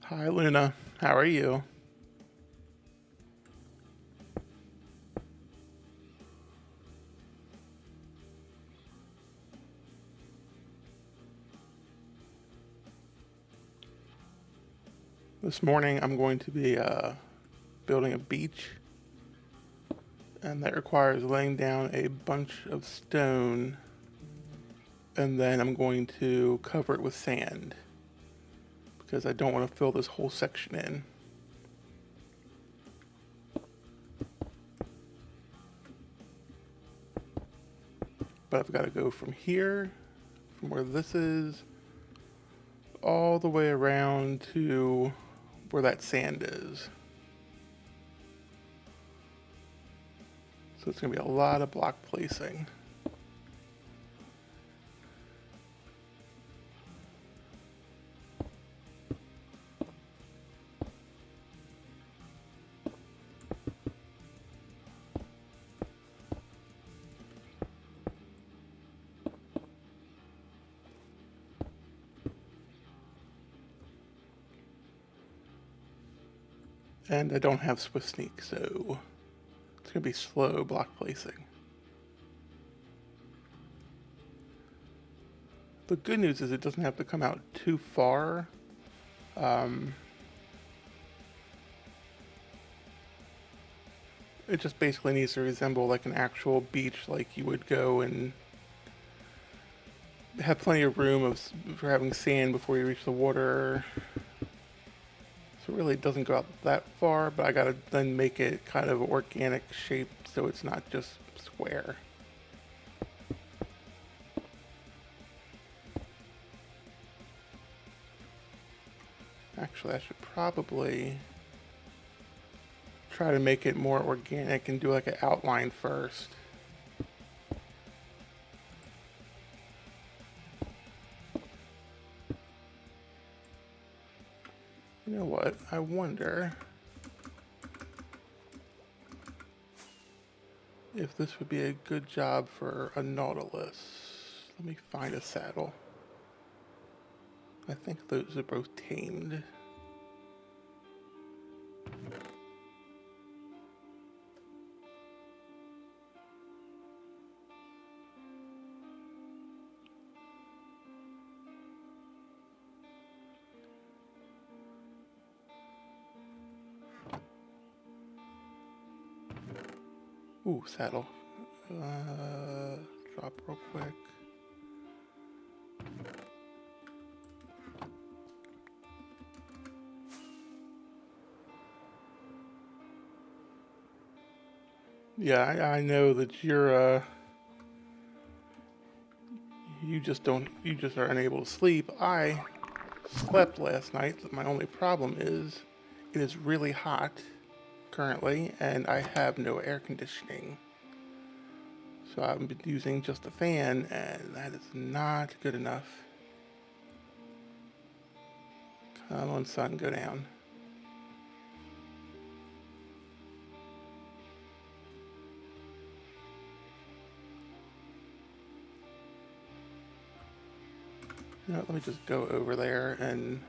Hi, Luna. How are you? This morning I'm going to be building a beach, and that requires laying down a bunch of stone, and then I'm going to cover it with sand because I don't want to fill this whole section in. But I've got to go from here, from where this is, all the way around to where that sand is. So it's going to be a lot of block placing. And I don't have Swift Sneak, so it's going to be slow block placing. The good news is it doesn't have to come out too far. It just basically needs to resemble like an actual beach, like you would go and have plenty of room for having sand before you reach the water. So really it doesn't go out that far, but I gotta then make it kind of organic shape so it's not just square. Actually, I should probably try to make it more organic and do like an outline first. You know what? I wonder if this would be a good job for a Nautilus. Let me find a saddle. I think those are both tamed. Ooh, saddle. Drop real quick. Yeah, I know that you just are unable to sleep. I slept last night. My only problem is it is really hot currently, and I have no air conditioning. So I've been using just a fan, and that is not good enough. Come on, sun, go down. You know what, let me just go over there and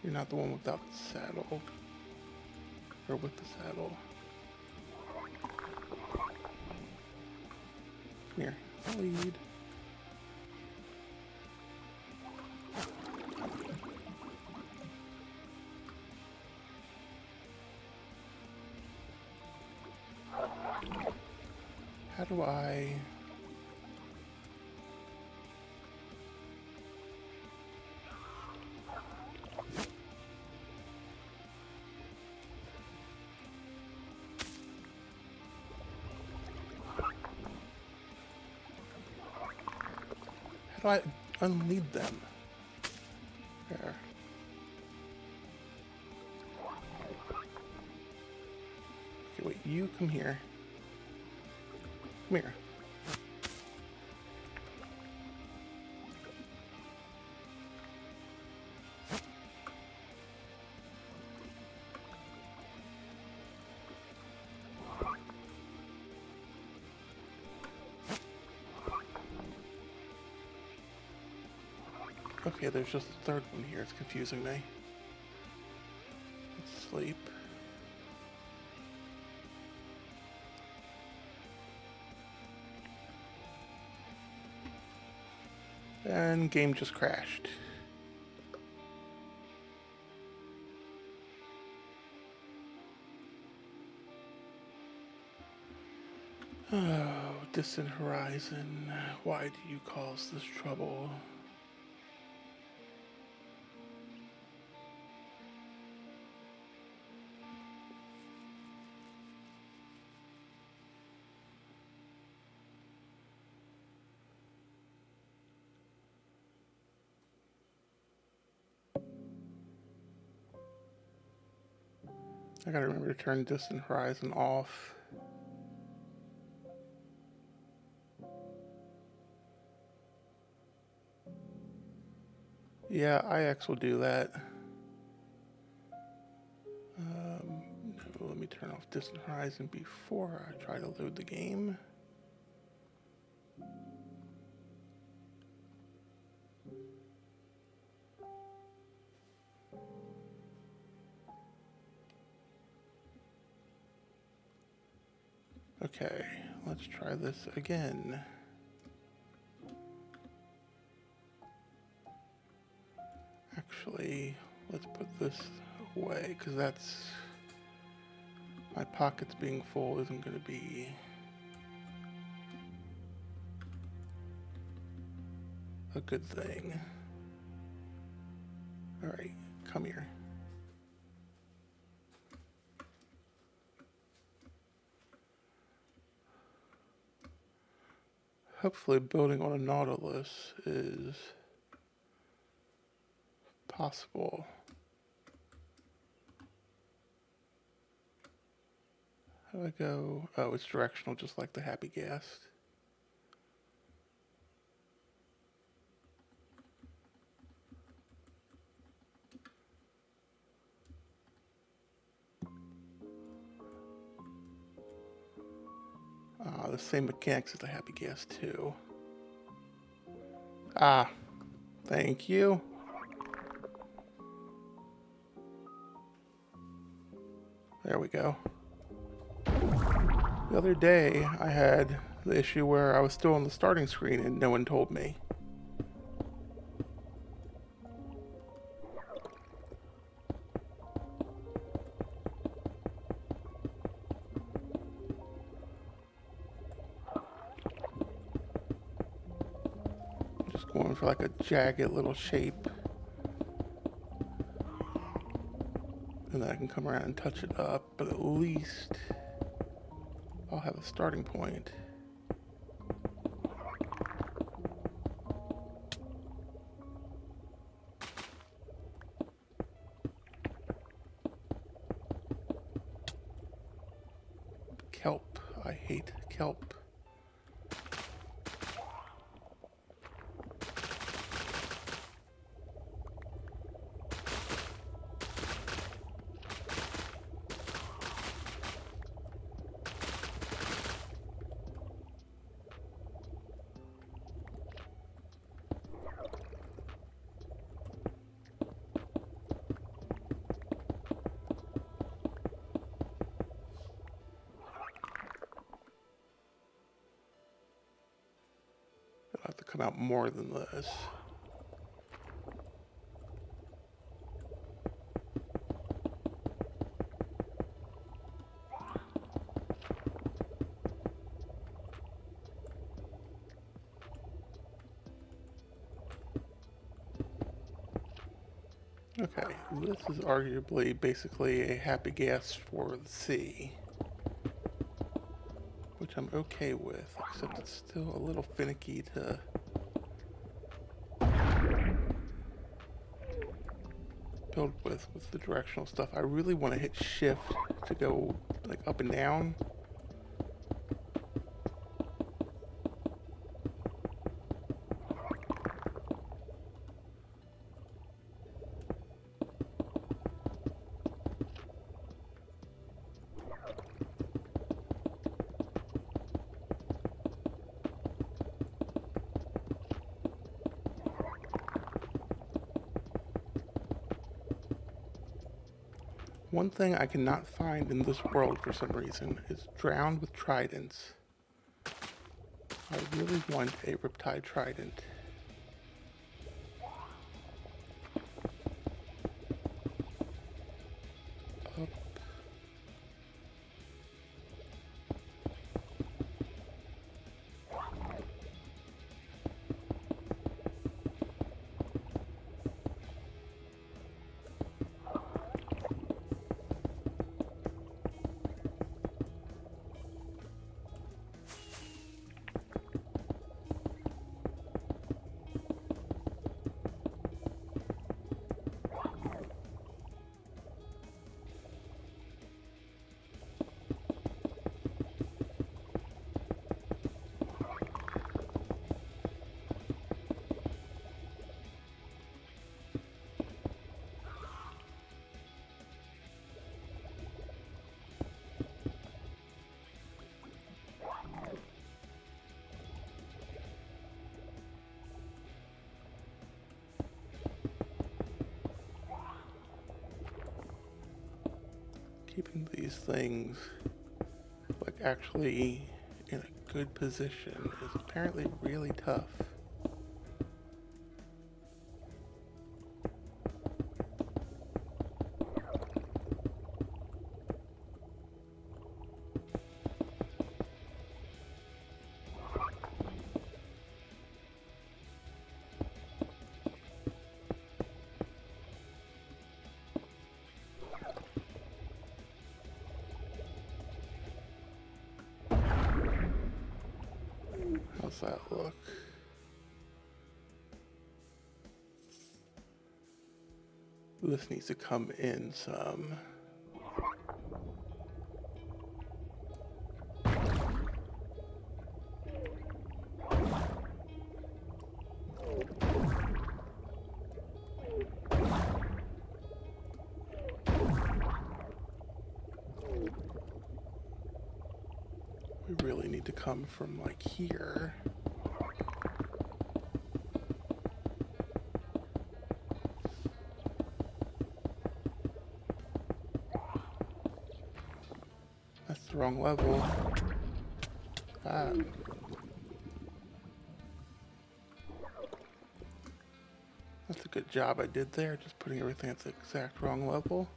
you're not the one without the saddle. Or with the saddle. Come here. Lead. How do I... How do I unlead them? There. Okay, wait, you come here. Come here. Okay, there's just a third one here. It's confusing me. Let's sleep. And game just crashed. Oh, distant horizon, why do you cause this trouble? I gotta remember to turn distant horizon off. Yeah, IX will do that. No, let me turn off distant horizon before I try to load the game. Okay, let's try this again. Actually, let's put this away, because that's... my pockets being full isn't going to be a good thing. Alright, come here. Hopefully building on a Nautilus is possible. How do I go? Oh, it's directional, just like the Happy Guest. The same mechanics as the Happy Guest too. Ah, thank you. There we go. The other day, I had the issue where I was still on the starting screen and no one told me. Just going for like a jagged little shape. And then I can come around and touch it up, but at least I'll have a starting point. Kelp. I hate kelp. It'll have to come out more than this. Okay, this is arguably basically a Happy Gas for the sea, which I'm okay with, except it's still a little finicky to build with the directional stuff. I really want to hit shift to go like up and down. One thing I cannot find in this world for some reason is drowned with tridents. I really want a Riptide Trident. Up. Keeping these things like actually in a good position is apparently really tough. How's that look? This needs to come in some. We really need to come from like here. That's the wrong level. Ah. That's a good job I did there, just putting everything at the exact wrong level.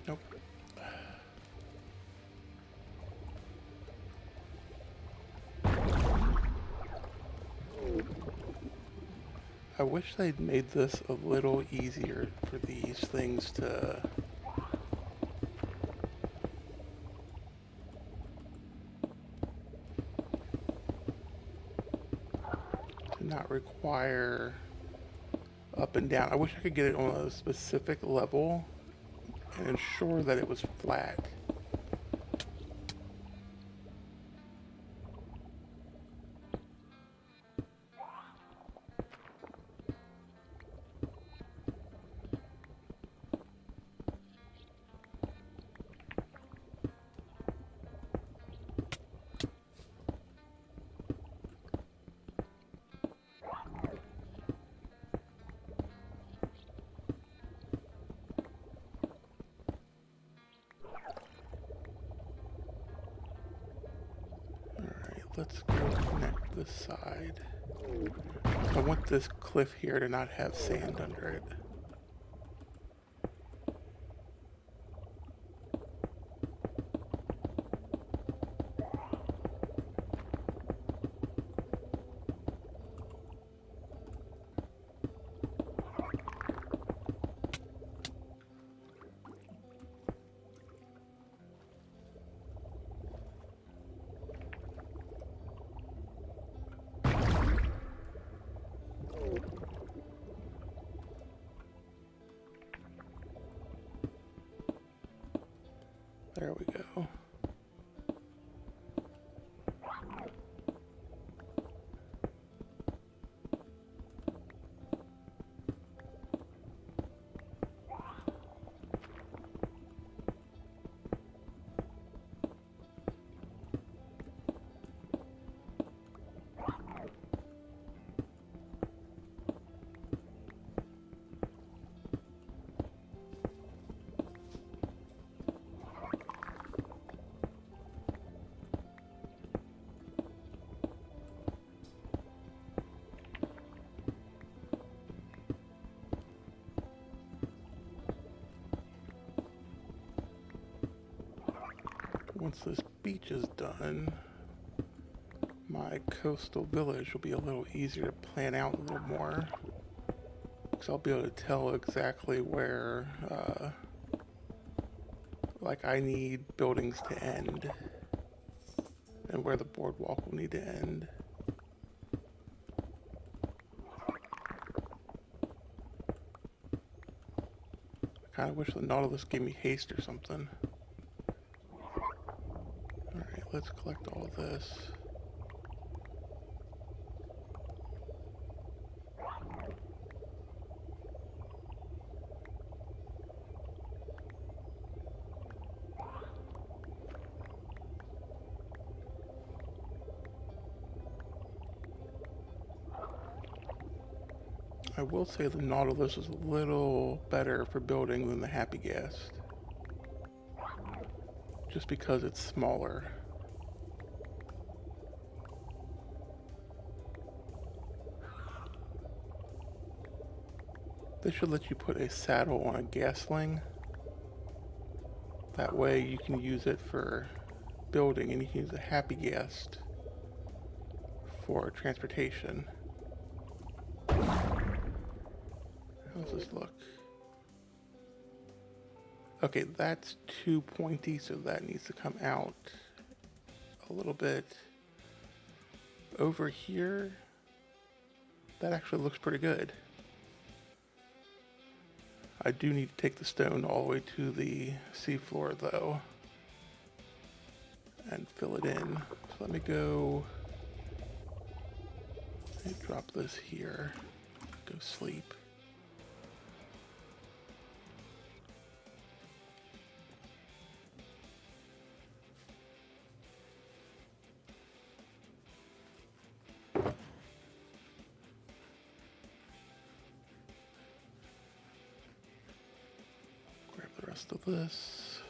Nope. I wish they'd made this a little easier for these things to not require up and down. I wish I could get it on a specific level and ensure that it was flat. Let's go connect this side. I want this cliff here to not have sand under it. There we go. Once this beach is done, my coastal village will be a little easier to plan out a little more. Because I'll be able to tell exactly where, like I need buildings to end. And where the boardwalk will need to end. I kind of wish the Nautilus gave me haste or something. Alright, let's collect all this. I will say the Nautilus is a little better for building than the Happy Guest. Just because it's smaller. This should let you put a saddle on a gasling. That way you can use it for building and you can use a Happy Guest for transportation. How's this look? Okay, that's too pointy, so that needs to come out a little bit. Over here, that actually looks pretty good. I do need to take the stone all the way to the seafloor though and fill it in. So let me go, drop this here, go sleep. Rest of this.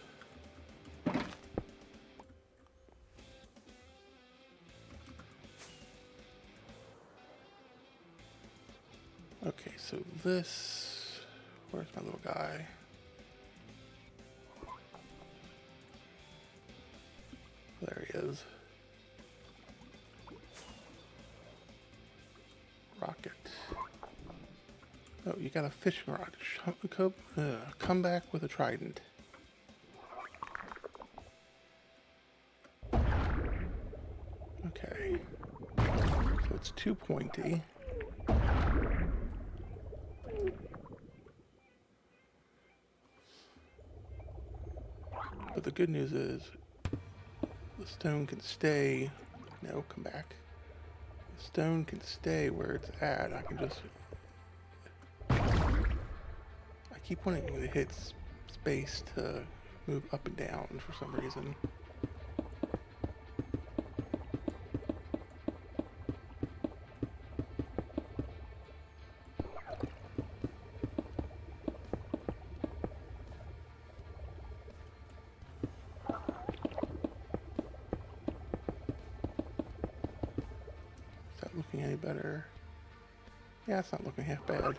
Okay, so this, where's my little guy? There he is. Rocket. Oh, you got a fishing rod. Come back with a trident. Okay. So it's too pointy. But the good news is the stone can stay. No, come back. The stone can stay where it's at. I can just... I keep wanting to hit space to move up and down for some reason. Is that looking any better? Yeah, it's not looking half bad.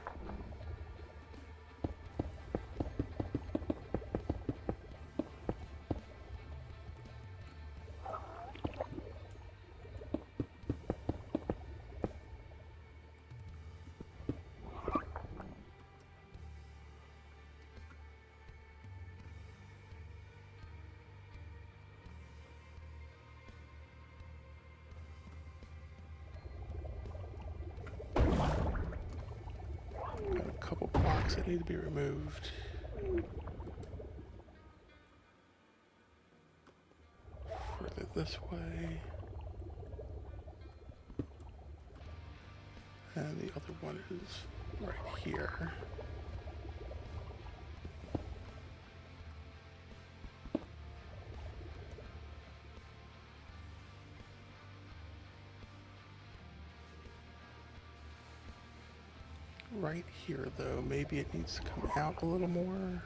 Got a couple blocks that need to be removed. this way. And the other one is right here. Right here, though, maybe it needs to come out a little more.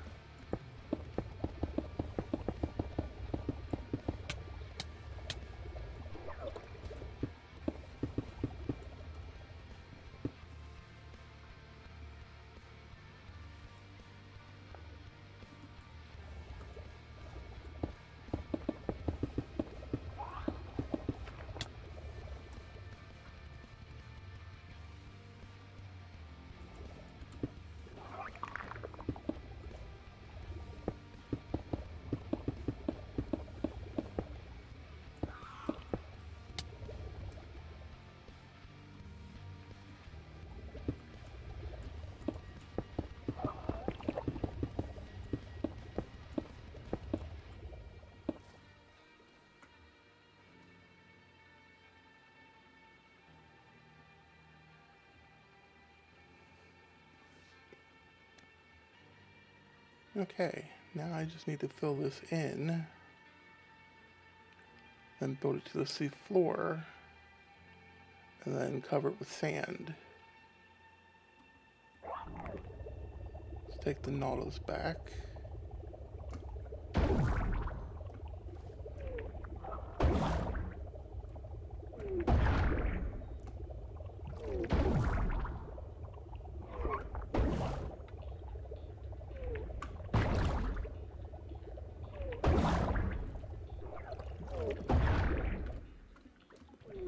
Okay, now I just need to fill this in, then build it to the sea floor, and then cover it with sand. Let's take the Nautilus back.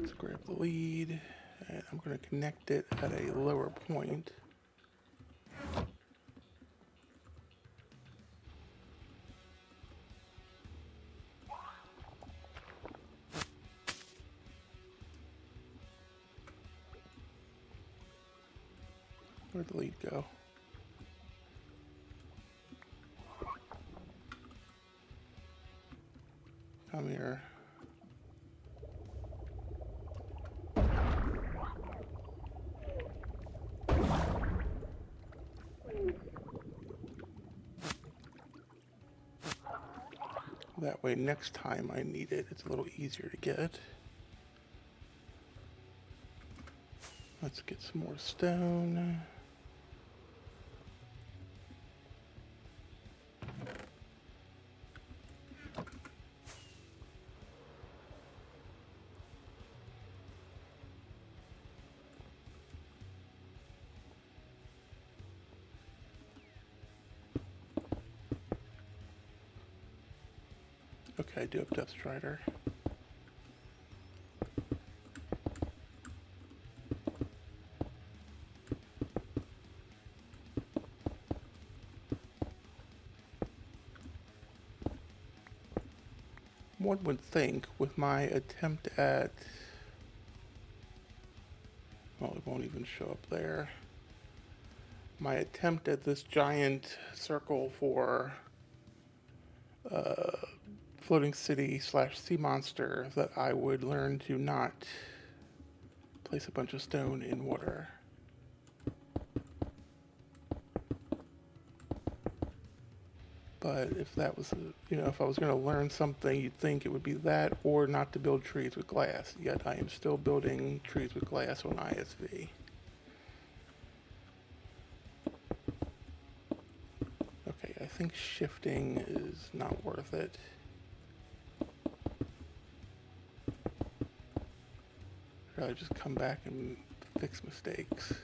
Let's grab the lead, and I'm going to connect it at a lower point. Where'd the lead go? Come here. That way next time I need it, it's a little easier to get. Let's get some more stone. Okay, I do have Death Strider. One would think with my attempt at, well, it won't even show up there. My attempt at this giant circle for floating city / sea monster, that I would learn to not place a bunch of stone in water. But if that was, if I was going to learn something, you'd think it would be that or not to build trees with glass. Yet I am still building trees with glass on ISV. Okay, I think shifting is not worth it. I'd rather just come back and fix mistakes.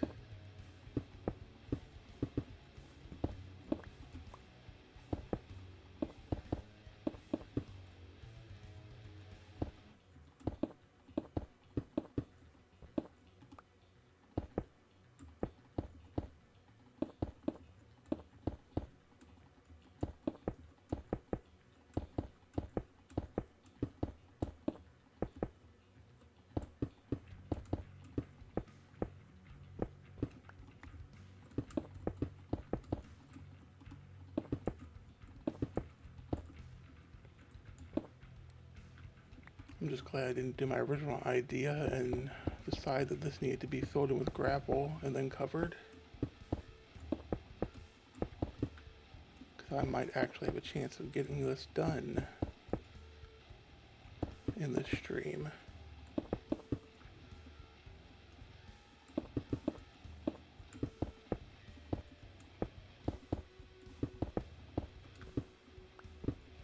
I'm just glad I didn't do my original idea and decide that this needed to be filled in with gravel and then covered. Because I might actually have a chance of getting this done in this stream.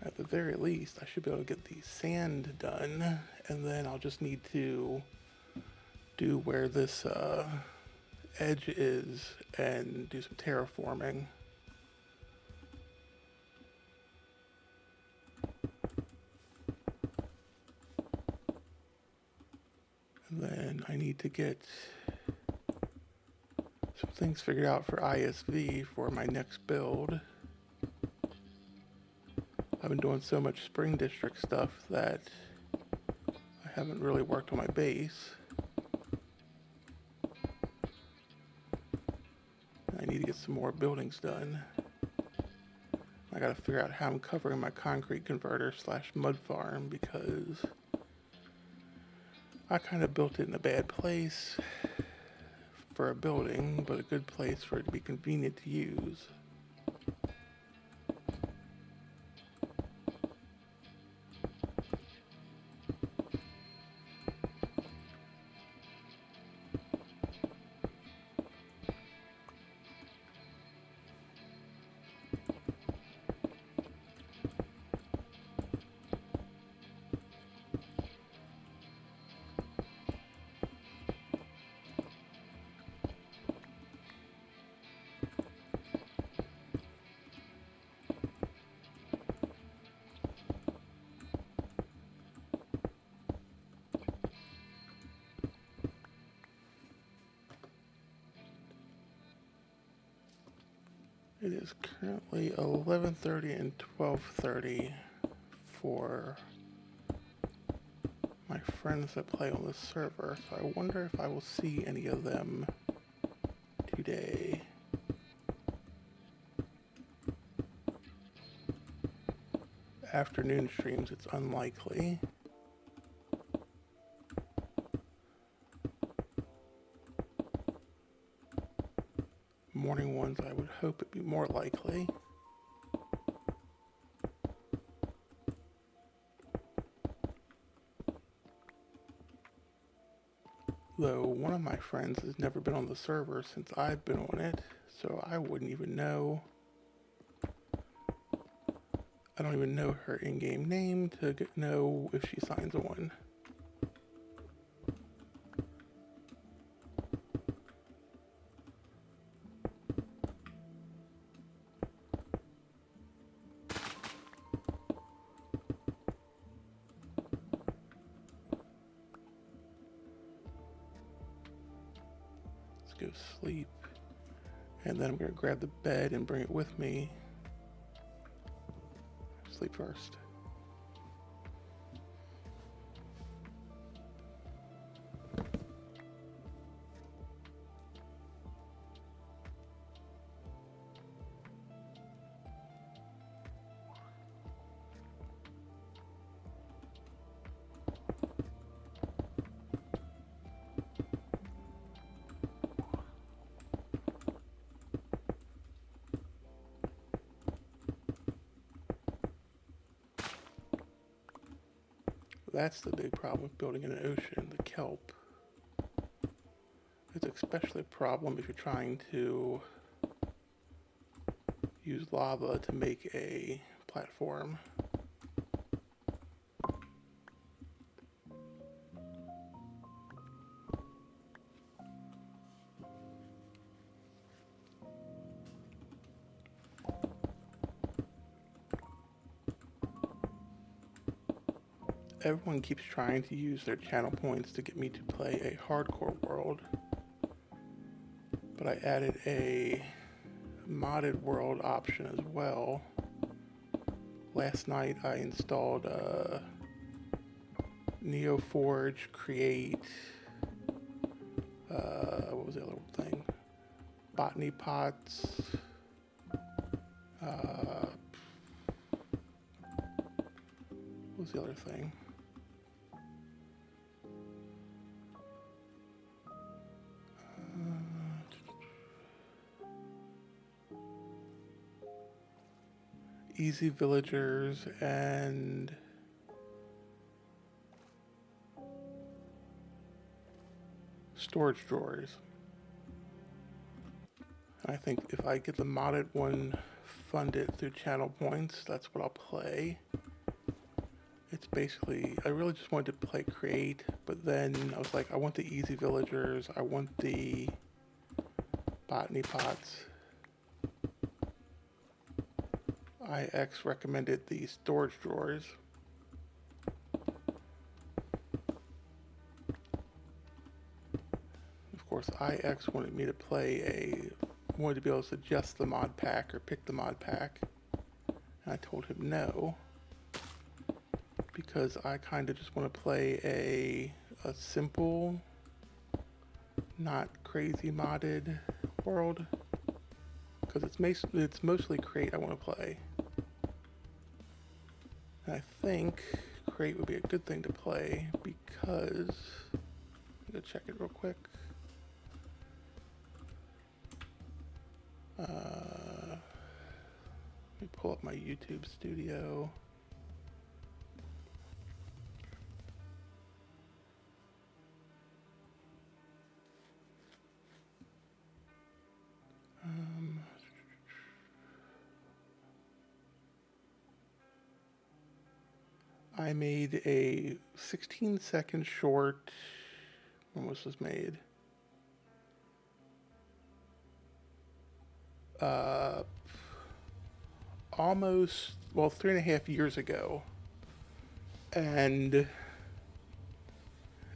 At the very least, I should be able to get the sand done, and then I'll just need to do where this edge is and do some terraforming. And then I need to get some things figured out for ISV for my next build. I've been doing so much Spring District stuff that I haven't really worked on my base. I need to get some more buildings done. I gotta figure out how I'm covering my concrete converter / mud farm because I kind of built it in a bad place for a building, but a good place for it to be convenient to use. It is currently 11:30 and 12:30 for my friends that play on the server, so I wonder if I will see any of them today. Afternoon streams, it's unlikely. Morning ones, I would hope it'd be more likely. Though one of my friends has never been on the server since I've been on it, so I wouldn't even know. I don't even know her in-game name to know if she signs on. Go sleep, and then I'm going to grab the bed and bring it with me. Sleep first. That's the big problem with building in an ocean, the kelp. It's especially a problem if you're trying to use lava to make a platform. Everyone keeps trying to use their channel points to get me to play a hardcore world, but I added a modded world option as well. Last night I installed NeoForge, Create, what was the other thing? Botany Pots, what was the other thing? easy villagers and storage drawers. I think if I get the modded one funded through channel points, that's what I'll play. It's basically, I really just wanted to play create, but then I was like, I want the easy villagers, I want the botany pots. IX recommended the storage drawers. Of course, IX wanted me to wanted to be able to suggest the mod pack or pick the mod pack. And I told him no, because I kind of just want to play a simple, not crazy modded world. Because it's mostly create I want to play. And I think create would be a good thing to play because, I'm going to check it real quick. Let me pull up my YouTube studio. I made a 16-second short. When was this made? Almost, 3.5 years ago. And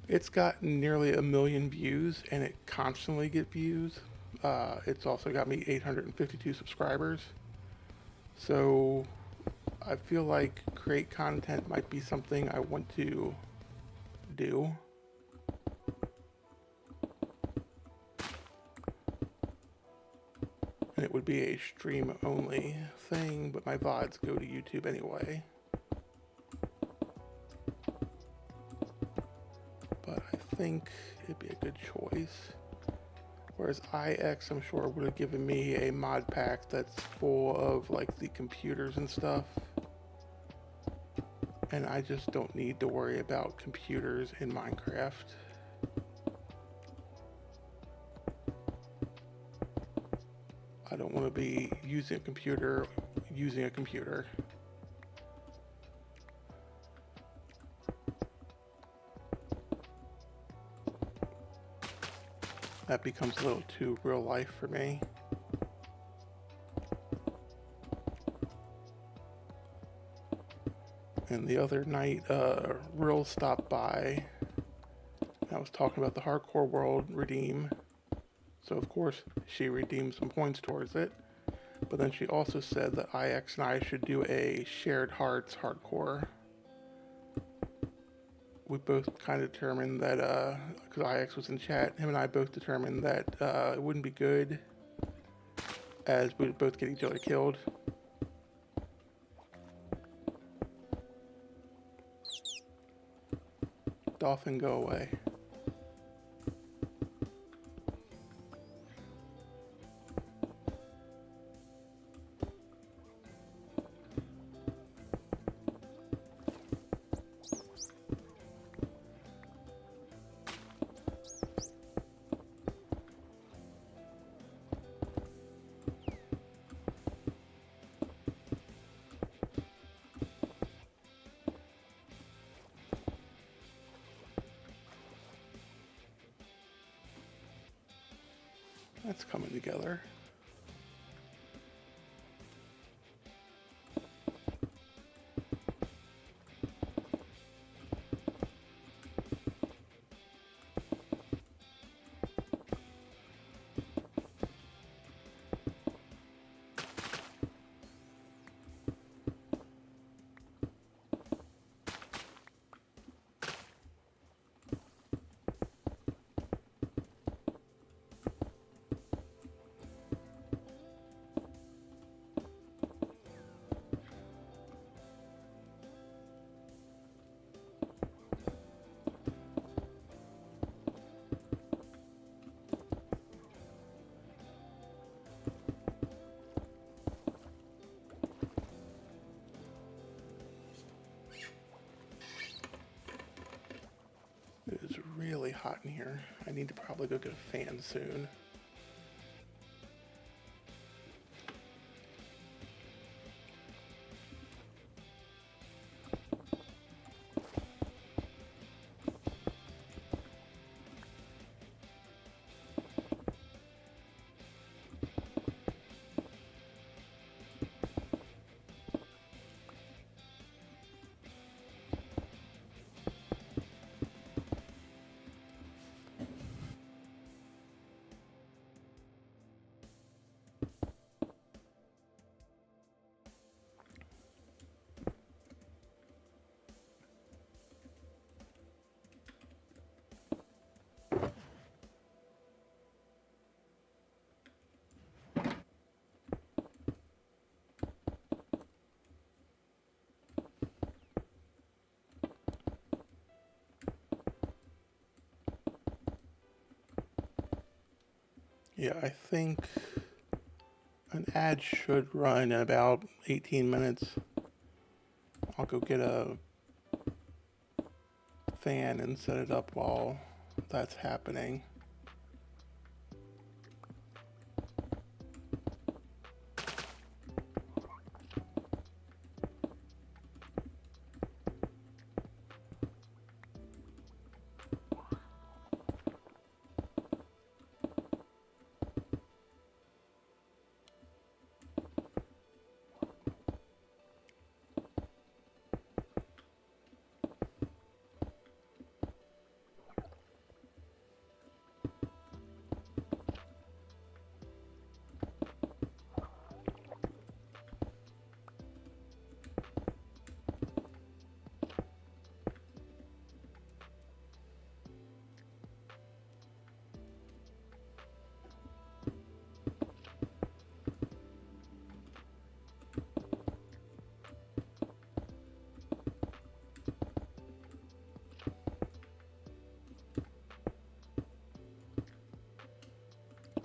it's gotten nearly 1 million views, and it constantly gets views. It's also got me 852 subscribers. So I feel like create content might be something I want to do. And it would be a stream only thing, but my VODs go to YouTube anyway. But I think it'd be a good choice. Whereas IX, I'm sure, would have given me a mod pack that's full of like the computers and stuff. And I just don't need to worry about computers in Minecraft. I don't want to be using a computer. That becomes a little too real life for me. And the other night, Real stopped by. I was talking about the hardcore world redeem. So of course she redeemed some points towards it. But then she also said that IX and I should do a shared hearts hardcore. We both kind of determined that, because IX was in chat, him and I both determined that it wouldn't be good as we would both get each other killed. Dolphin, go away. That's coming together. really hot in here. I need to probably go get a fan soon. Yeah, I think an ad should run in about 18 minutes. I'll go get a fan and set it up while that's happening.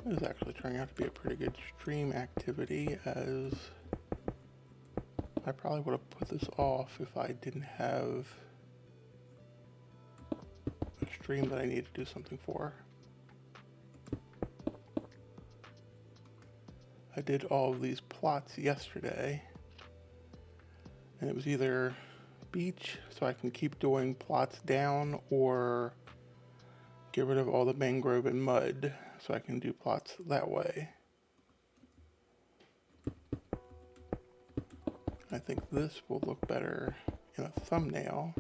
This is actually turning out to be a pretty good stream activity, as I probably would have put this off if I didn't have a stream that I need to do something for. I did all of these plots yesterday, and it was either beach, so I can keep doing plots down, or get rid of all the mangrove and mud, so I can do plots that way. I think this will look better in a thumbnail,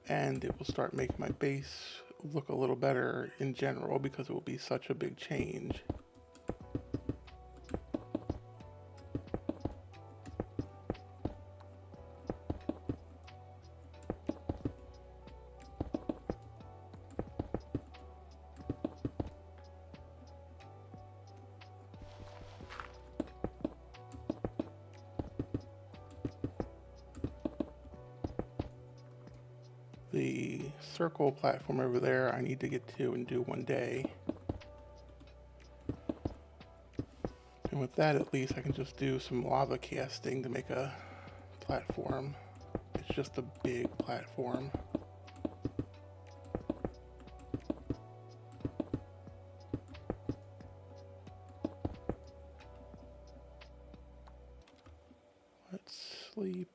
and it will start making my base look a little better in general because it will be such a big change. The circle platform over there I need to get to and do one day. And with that, at least I can just do some lava casting to make a platform. It's just a big platform. Let's sleep.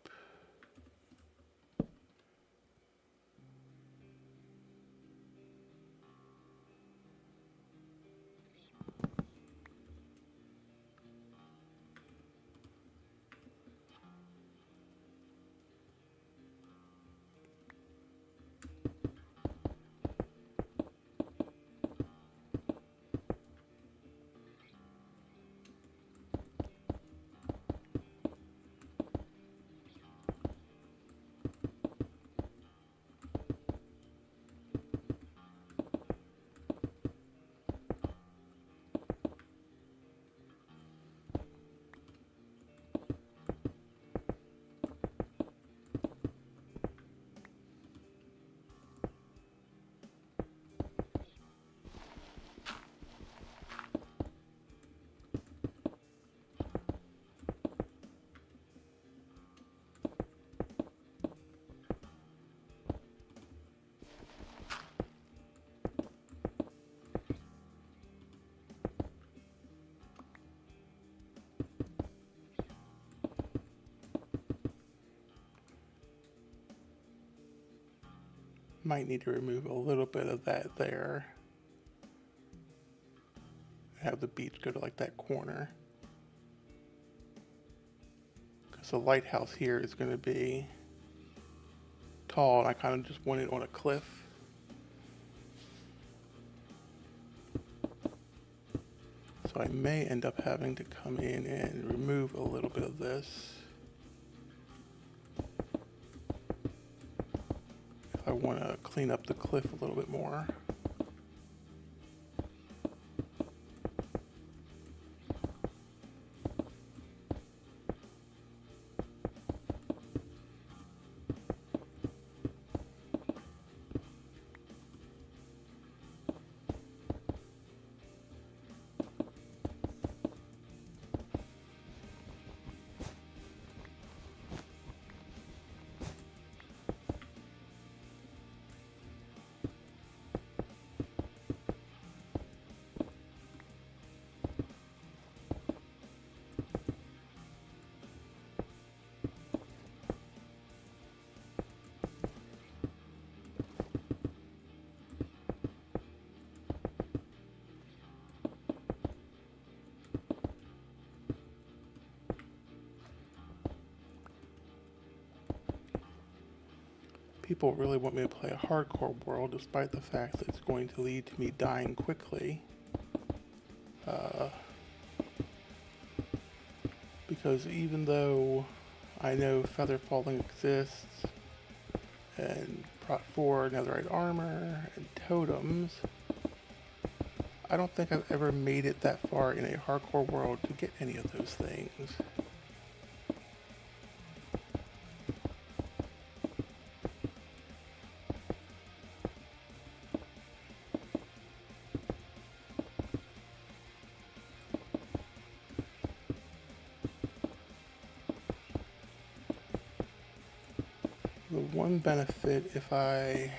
Might need to remove a little bit of that there. Have the beach go to like that corner. Because the lighthouse here is going to be tall, and I kind of just want it on a cliff. So I may end up having to come in and remove a little bit of this if I want to clean up the cliff a little bit more. People really want me to play a hardcore world, despite the fact that it's going to lead to me dying quickly. Because even though I know feather falling exists, and Prot 4 netherite armor, and totems, I don't think I've ever made it that far in a hardcore world to get any of those things. The one benefit, if I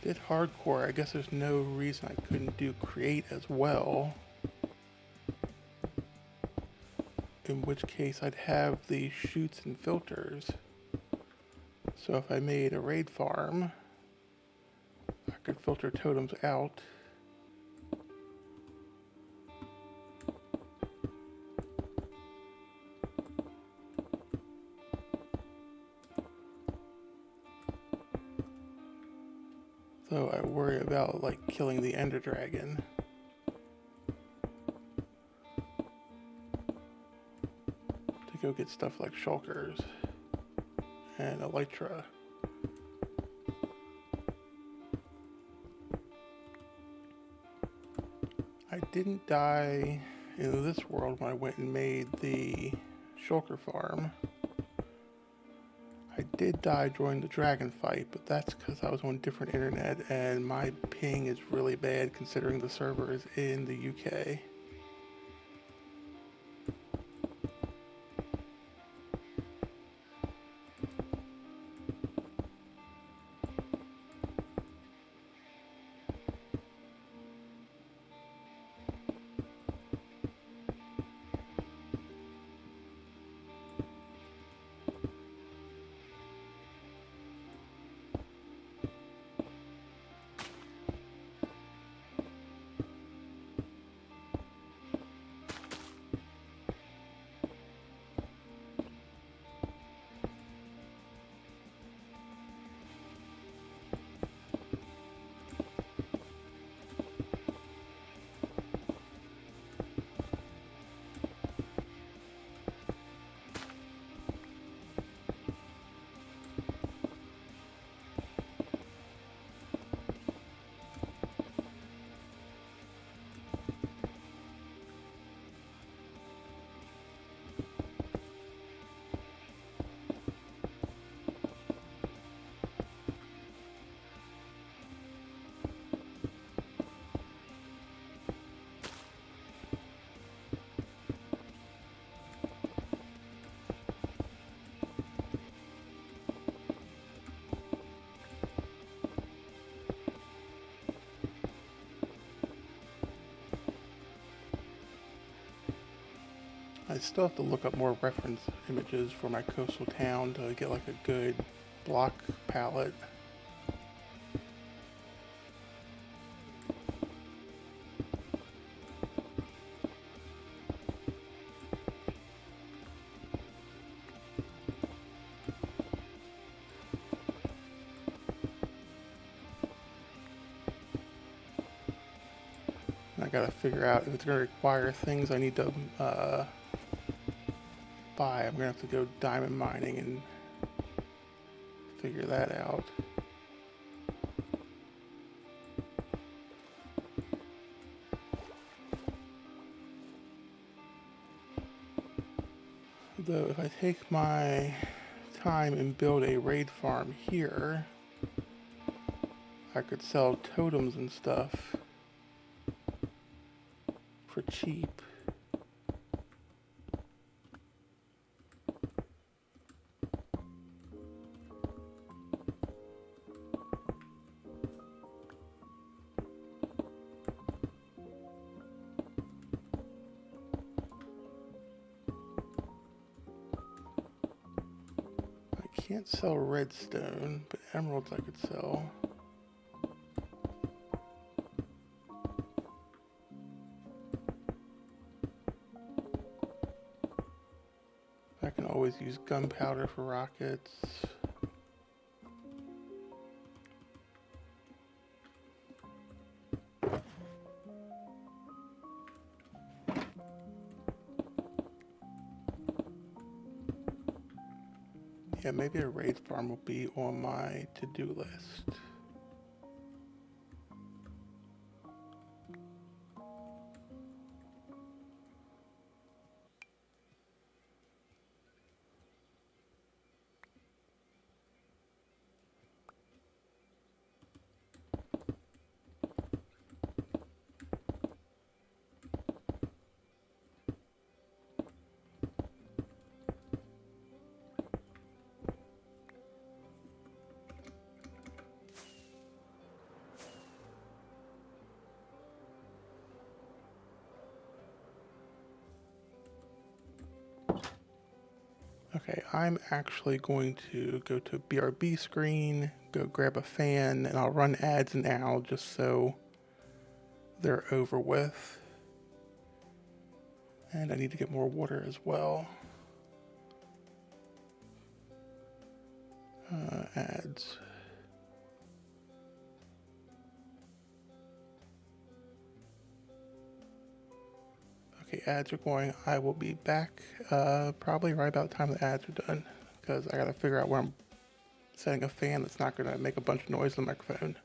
did hardcore, I guess there's no reason I couldn't do create as well. In which case I'd have these chutes and filters. So if I made a raid farm, I could filter totems out. So I worry about like killing the ender dragon. To go get stuff like shulkers and elytra. I didn't die in this world when I went and made the shulker farm. I did die during the dragon fight, but that's because I was on different internet and my ping is really bad considering the server is in the UK. I still have to look up more reference images for my coastal town to get like a good block palette. gotta figure out if it's gonna require things I need to buy. I'm gonna have to go diamond mining and figure that out. Though if I take my time and build a raid farm here, I could sell totems and stuff for cheap. I can't sell redstone, but emeralds I could sell. I can always use gunpowder for rockets. Yeah, maybe a raid farm will be on my to-do list. Okay, I'm actually going to go to BRB screen, go grab a fan, and I'll run ads now just so they're over with. And I need to get more water as well. Ads. Okay, ads are going. I will be back probably right about the time the ads are done, because I gotta figure out where I'm setting a fan that's not gonna make a bunch of noise in the microphone.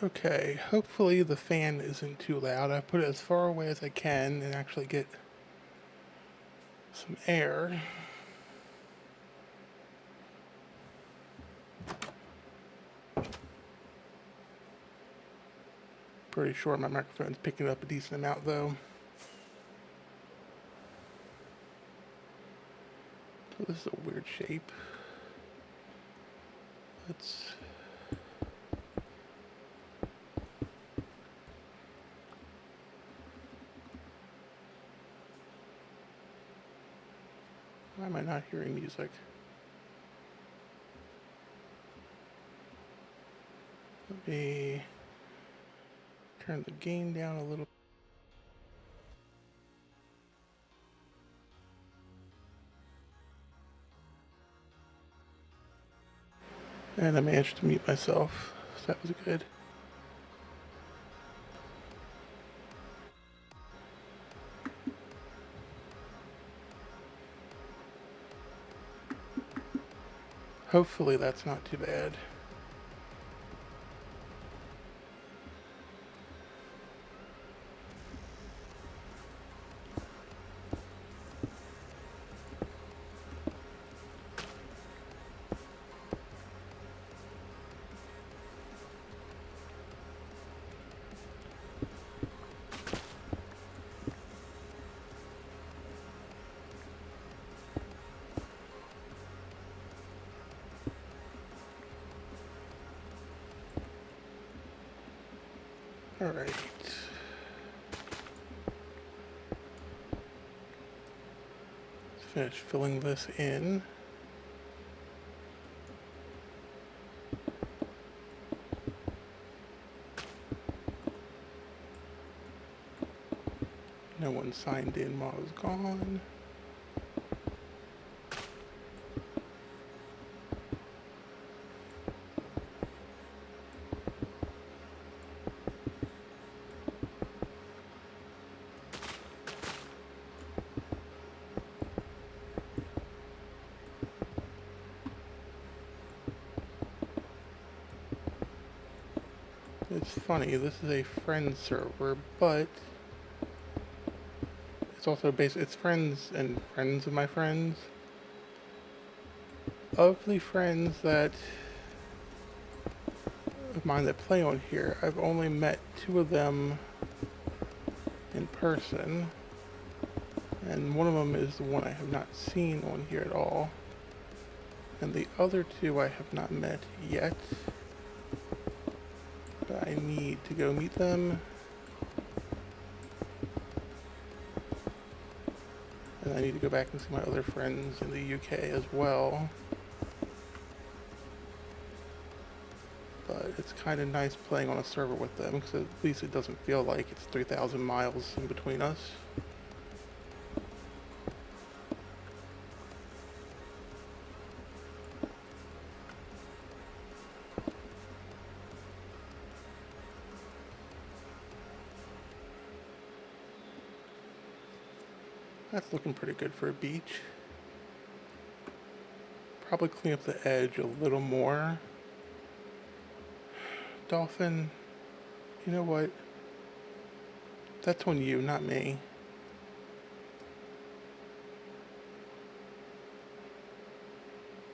Okay, hopefully the fan isn't too loud. I put it as far away as I can and actually get some air. Pretty sure my microphone's picking up a decent amount though. So this is a weird shape. Let's... Why am I not hearing music? Let me turn the gain down a little. And I managed to mute myself, so that was good. Hopefully that's not too bad. All right. Let's finish filling this in. No one signed in while I was gone. It's funny, this is a friend server, but it's also it's friends and friends of my friends. Of the friends that of mine that play on here, I've only met 2 of them in person, and one of them is the one I have not seen on here at all, and the other 2 I have not met yet. But I need to go meet them. And I need to go back and see my other friends in the UK as well. But it's kind of nice playing on a server with them, because at least it doesn't feel like it's 3,000 miles in between us. That's looking pretty good for a beach. Probably clean up the edge a little more. Dolphin, you know what? That's on you, not me.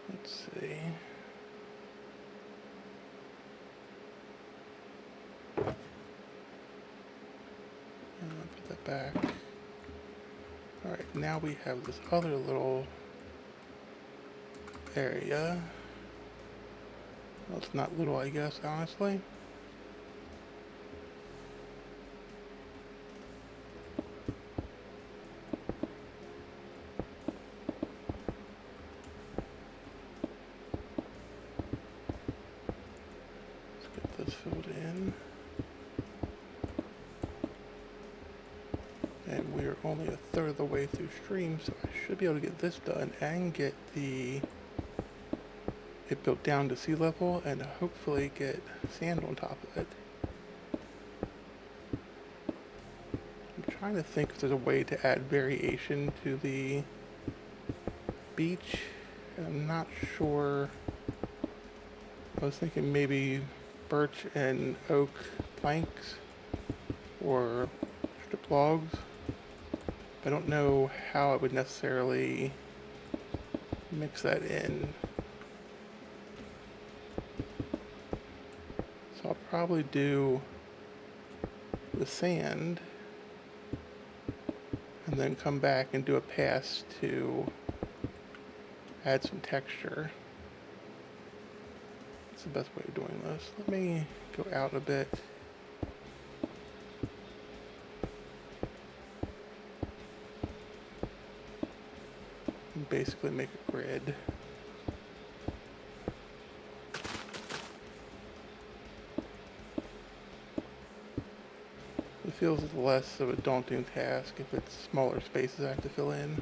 Let's see. Put that back. Alright, now we have this other little area. Well, it's not little, I guess, honestly. Let's get this filled in. And we're only a third of the way through stream, so I should be able to get this done and get it built down to sea level and hopefully get sand on top of it. I'm trying to think if there's a way to add variation to the beach, and I'm not sure. I was thinking maybe birch and oak planks or strip logs. I don't know how I would necessarily mix that in. So I'll probably do the sand and then come back and do a pass to add some texture. That's the best way of doing this. Let me go out a bit. And basically make a grid. It feels less of a daunting task if it's smaller spaces I have to fill in.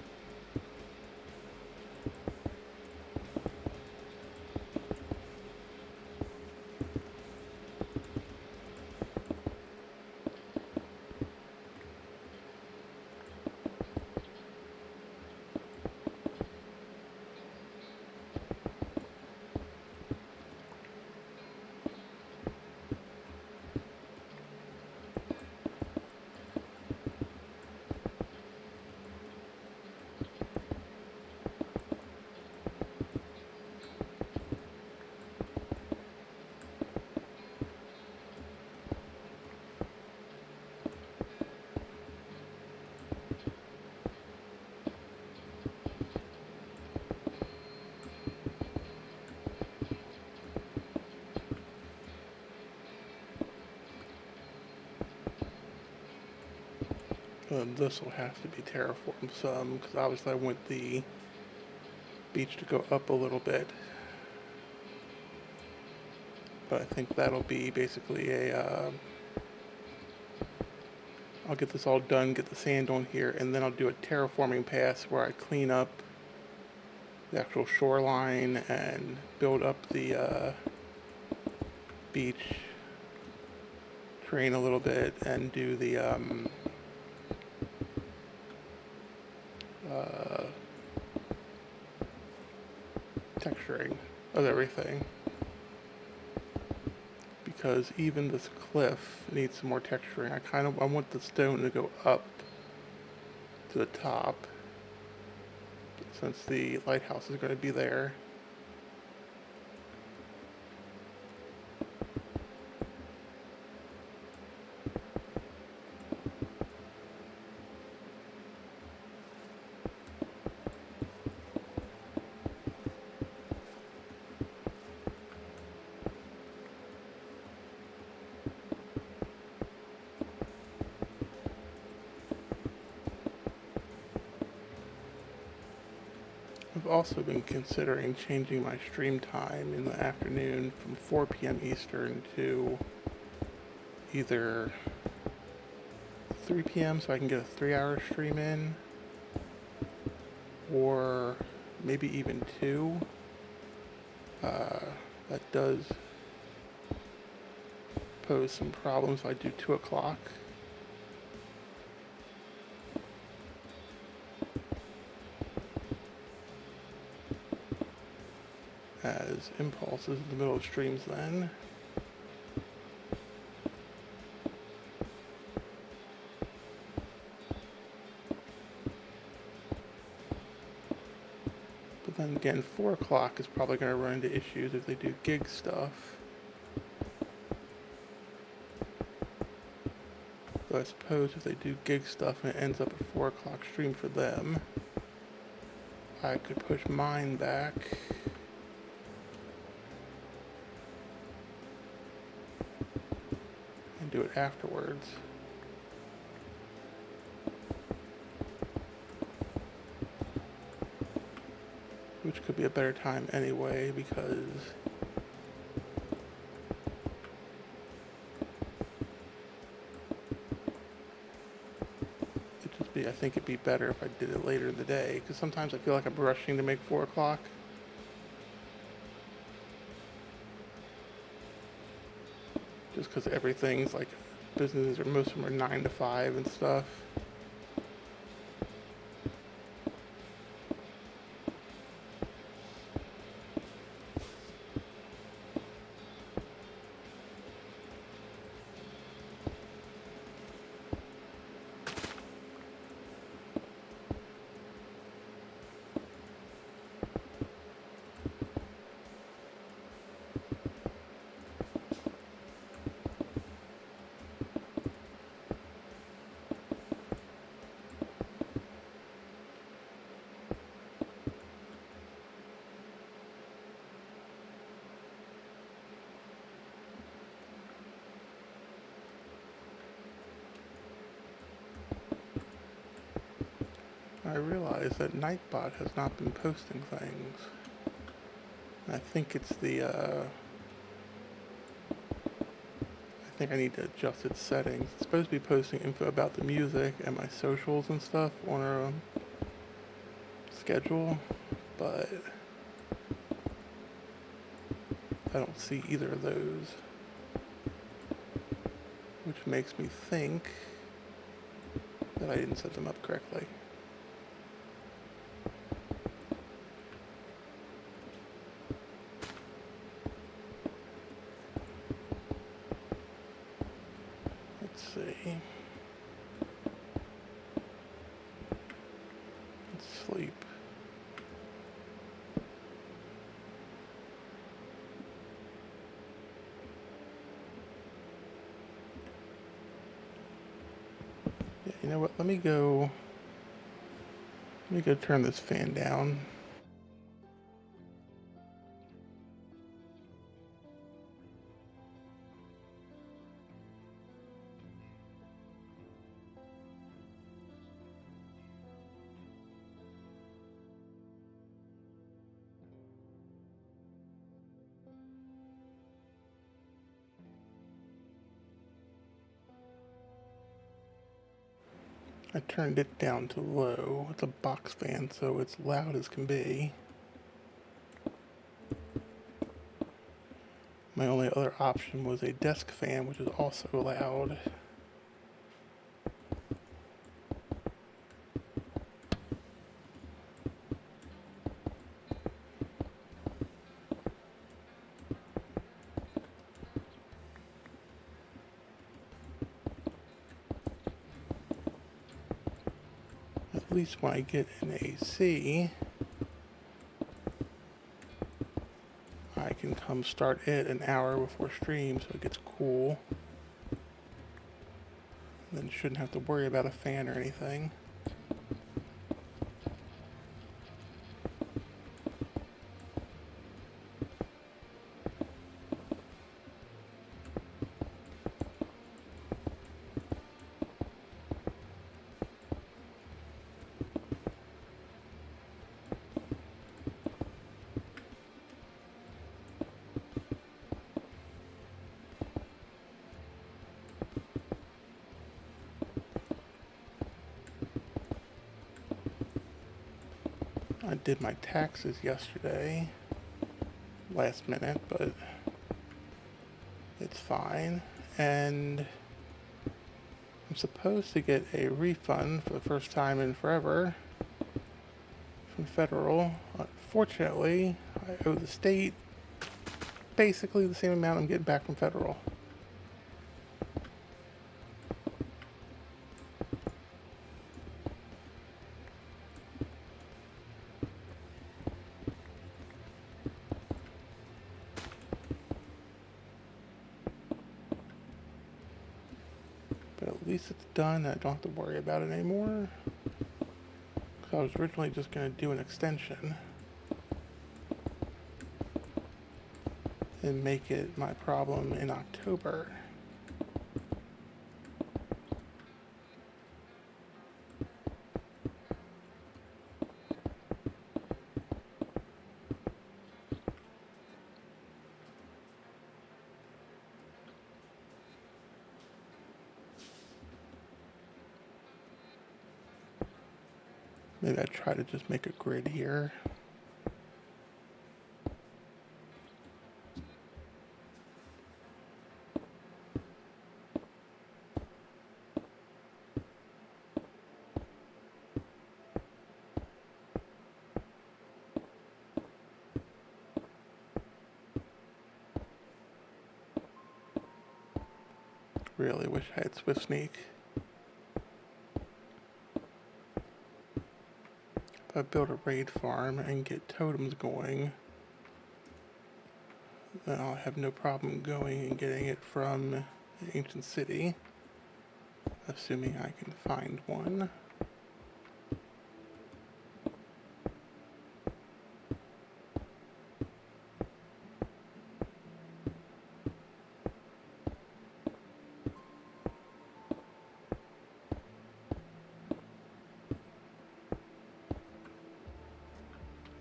This will have to be terraformed some, because obviously I want the beach to go up a little bit. But I think that'll be basically I'll get this all done, get the sand on here, and then I'll do a terraforming pass where I clean up the actual shoreline and build up the beach terrain a little bit and do the texturing of everything, because even this cliff needs some more texturing. I want the stone to go up to the top since the lighthouse is going to be there. I've also been considering changing my stream time in the afternoon from 4 p.m. Eastern to either 3 p.m. so I can get a 3-hour stream in, or maybe even 2. That does pose some problems if I do 2 o'clock. As impulses in the middle of streams then. But then again, 4 o'clock is probably going to run into issues if they do gig stuff. But I suppose if they do gig stuff and it ends up a 4 o'clock stream for them, I could push mine back. Do it afterwards. Which could be a better time anyway, because I think it'd be better if I did it later in the day, because sometimes I feel like I'm rushing to make 4 o'clock. Just because everything's like, businesses or most of them are 9 to 5 and stuff. I realized that Nightbot has not been posting things. I think it's I think I need to adjust its settings. It's supposed to be posting info about the music and my socials and stuff on our schedule, but I don't see either of those, which makes me think that I didn't set them up correctly. Let's see. Let's sleep. Yeah, you know what? Let me go turn this fan down. I turned it down to low. It's a box fan, so it's loud as can be. My only other option was a desk fan, which is also loud. At least when I get an AC, I can come start it an hour before stream so it gets cool. And then shouldn't have to worry about a fan or anything. I did my taxes yesterday, last minute, but it's fine. And I'm supposed to get a refund for the first time in forever from federal. Unfortunately, I owe the state basically the same amount I'm getting back from federal. But at least it's done. I don't have to worry about it anymore. Because I was originally just going to do an extension and make it my problem in October. Maybe I try to just make a grid here. Really wish I had Swift Sneak. If I build a raid farm and get totems going, then I'll have no problem going and getting it from the ancient city, assuming I can find one.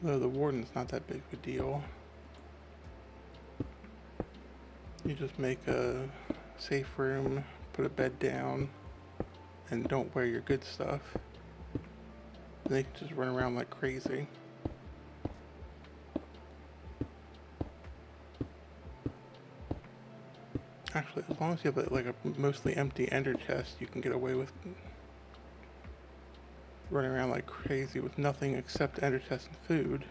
Though the warden's not that big of a deal. You just make a safe room, put a bed down, and don't wear your good stuff. And they can just run around like crazy. Actually, as long as you have like a mostly empty ender chest, you can get away with running around like crazy with nothing except ender chest and food.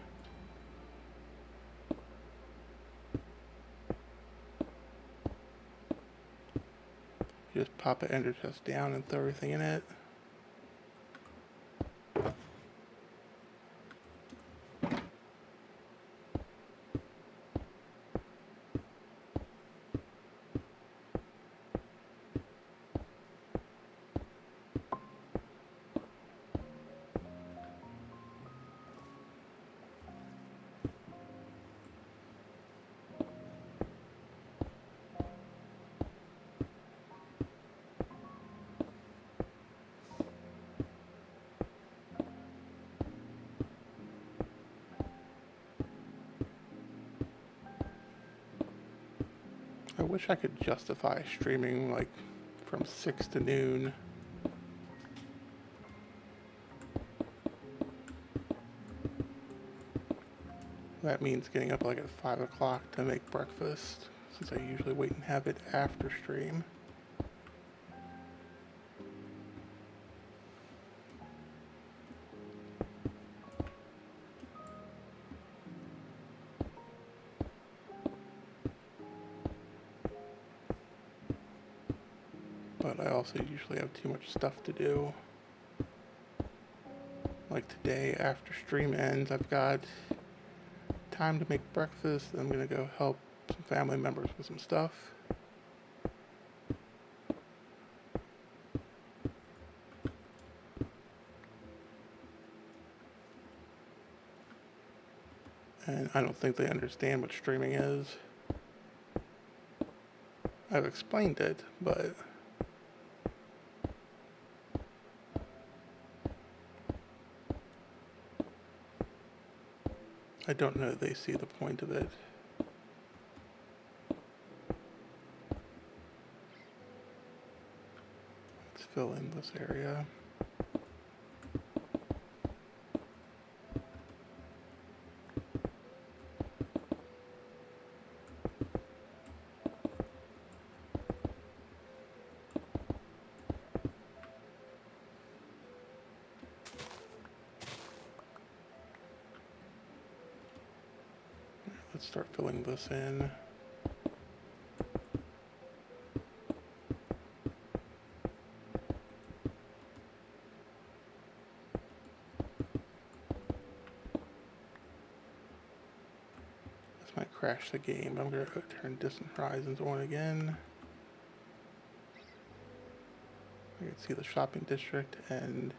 You just pop an ender chest down and throw everything in it. I wish I could justify streaming like from 6 to noon. That means getting up like at 5 o'clock to make breakfast, since I usually wait and have it after stream. But I also usually have too much stuff to do. Like today, after stream ends, I've got time to make breakfast. I'm gonna go help some family members with some stuff. And I don't think they understand what streaming is. I've explained it, but I don't know that they see the point of it. Let's fill in this area. Let's start filling this in. This might crash the game. I'm going to turn Distant Horizons on again. I can see the shopping district, and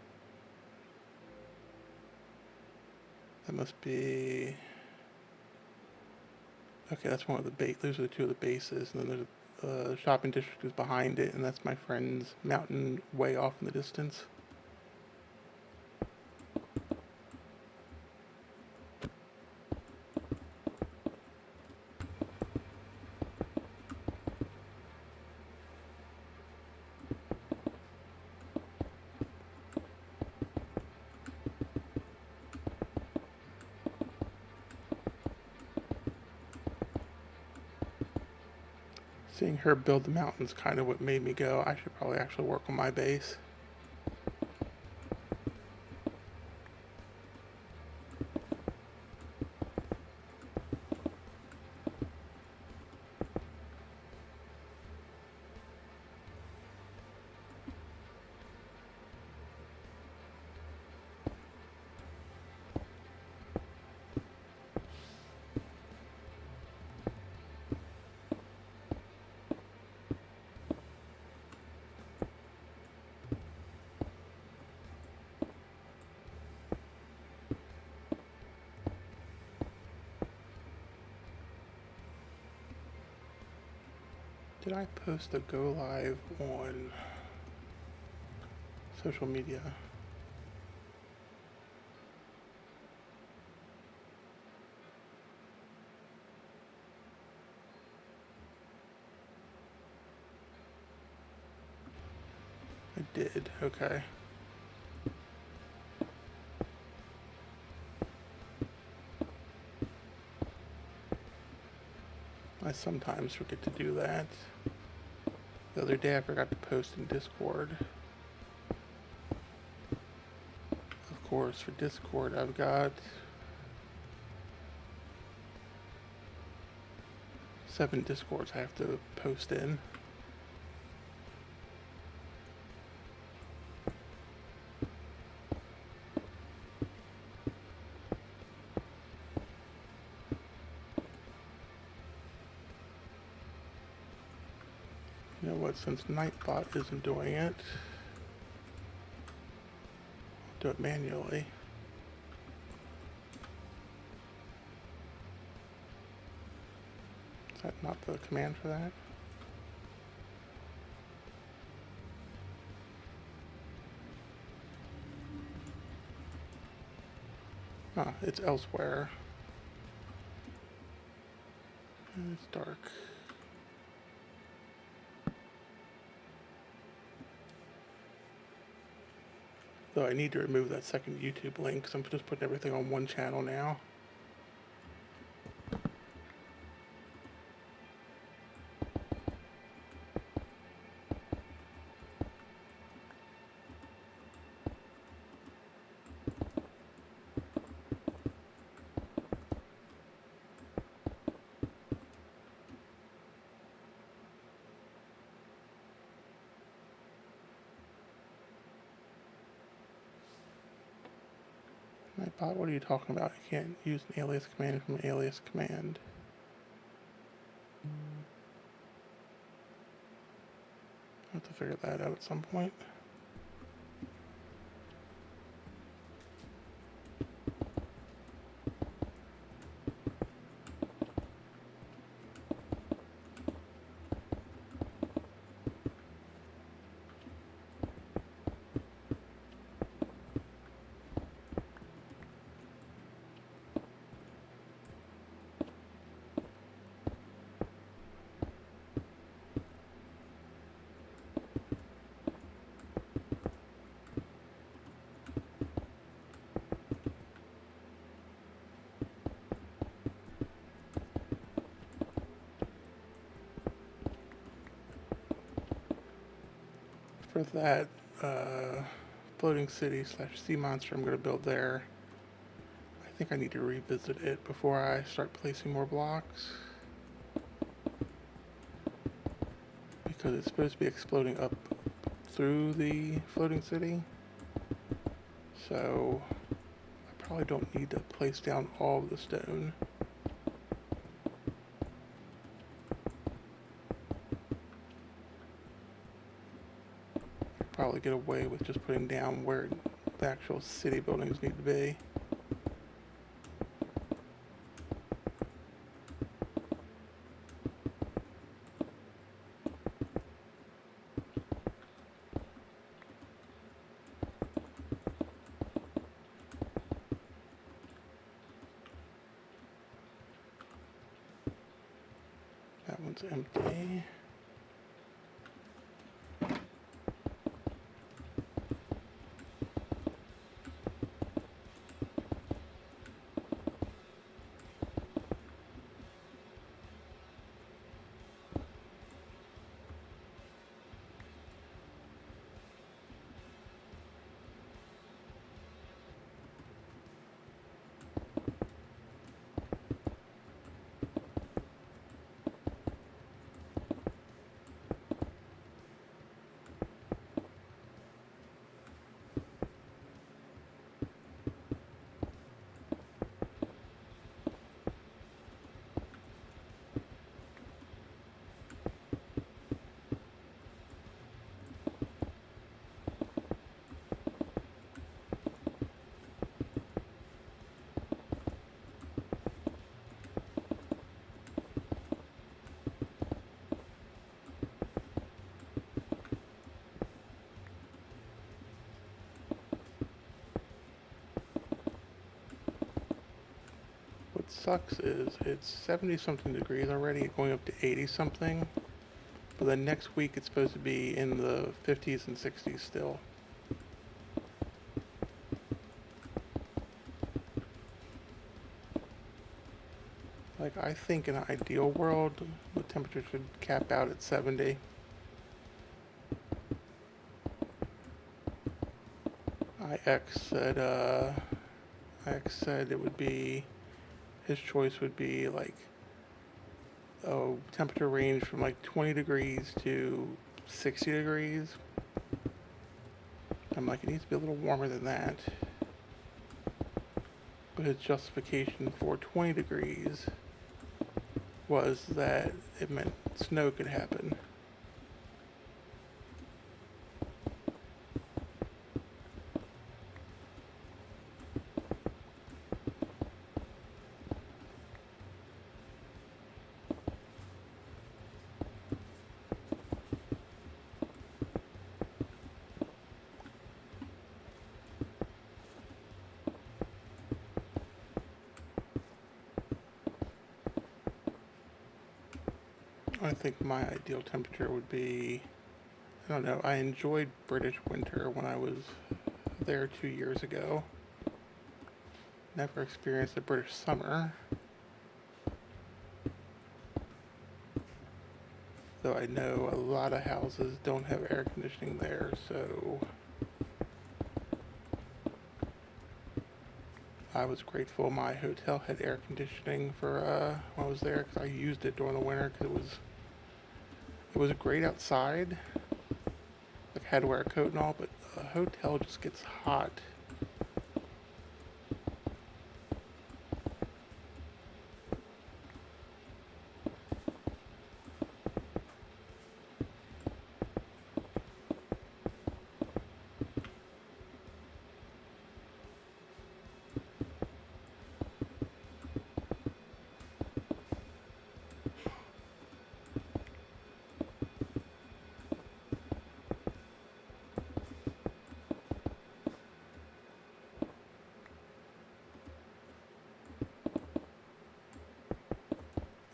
that must be... Okay, that's one of the base. Those are the two of the bases, and then there's the shopping district is behind it, and that's my friend's mountain way off in the distance. Seeing her build the mountain's kind of what made me go, I should probably actually work on my base. Did I post a go live on social media? I did, okay. I sometimes forget to do that. The other day I forgot to post in Discord. Of course, for Discord I've got 7 Discords I have to post in. You know what, since Nightbot isn't doing it, I'll do it manually. Is that not the command for that? Huh, it's elsewhere. And it's dark. Though I need to remove that second YouTube link because I'm just putting everything on one channel now. Nightbot, what are you talking about? You can't use an alias command from an alias command. I'll have to figure that out at some point. For that floating city slash sea monster I'm going to build there, I think I need to revisit it before I start placing more blocks. Because it's supposed to be exploding up through the floating city. So I probably don't need to place down all of the stone. Probably get away with just putting down where the actual city buildings need to be. That one's empty. What sucks is it's 70 something degrees already, going up to 80 something. But then next week it's supposed to be in the 50s and 60s still. Like, I think in an ideal world, the temperature should cap out at 70. IX said it would be, his choice would be like a temperature range from like 20 degrees to 60 degrees. I'm like, it needs to be a little warmer than that. But his justification for 20 degrees was that it meant snow could happen. I think my ideal temperature would be, I don't know, I enjoyed British winter when I was there 2 years ago. Never experienced a British summer. Though I know a lot of houses don't have air conditioning there, so I was grateful my hotel had air conditioning for when I was there, because I used it during the winter because it was great outside. Like, I had to wear a coat and all, but the hotel just gets hot.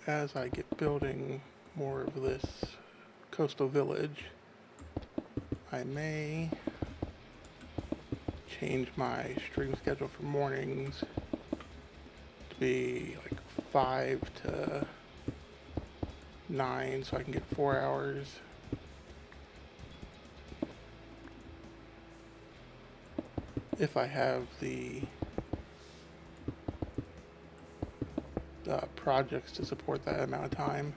As I get building more of this coastal village, I may change my stream schedule from mornings to be like 5 to 9 so I can get 4 hours. If I have the projects to support that amount of time.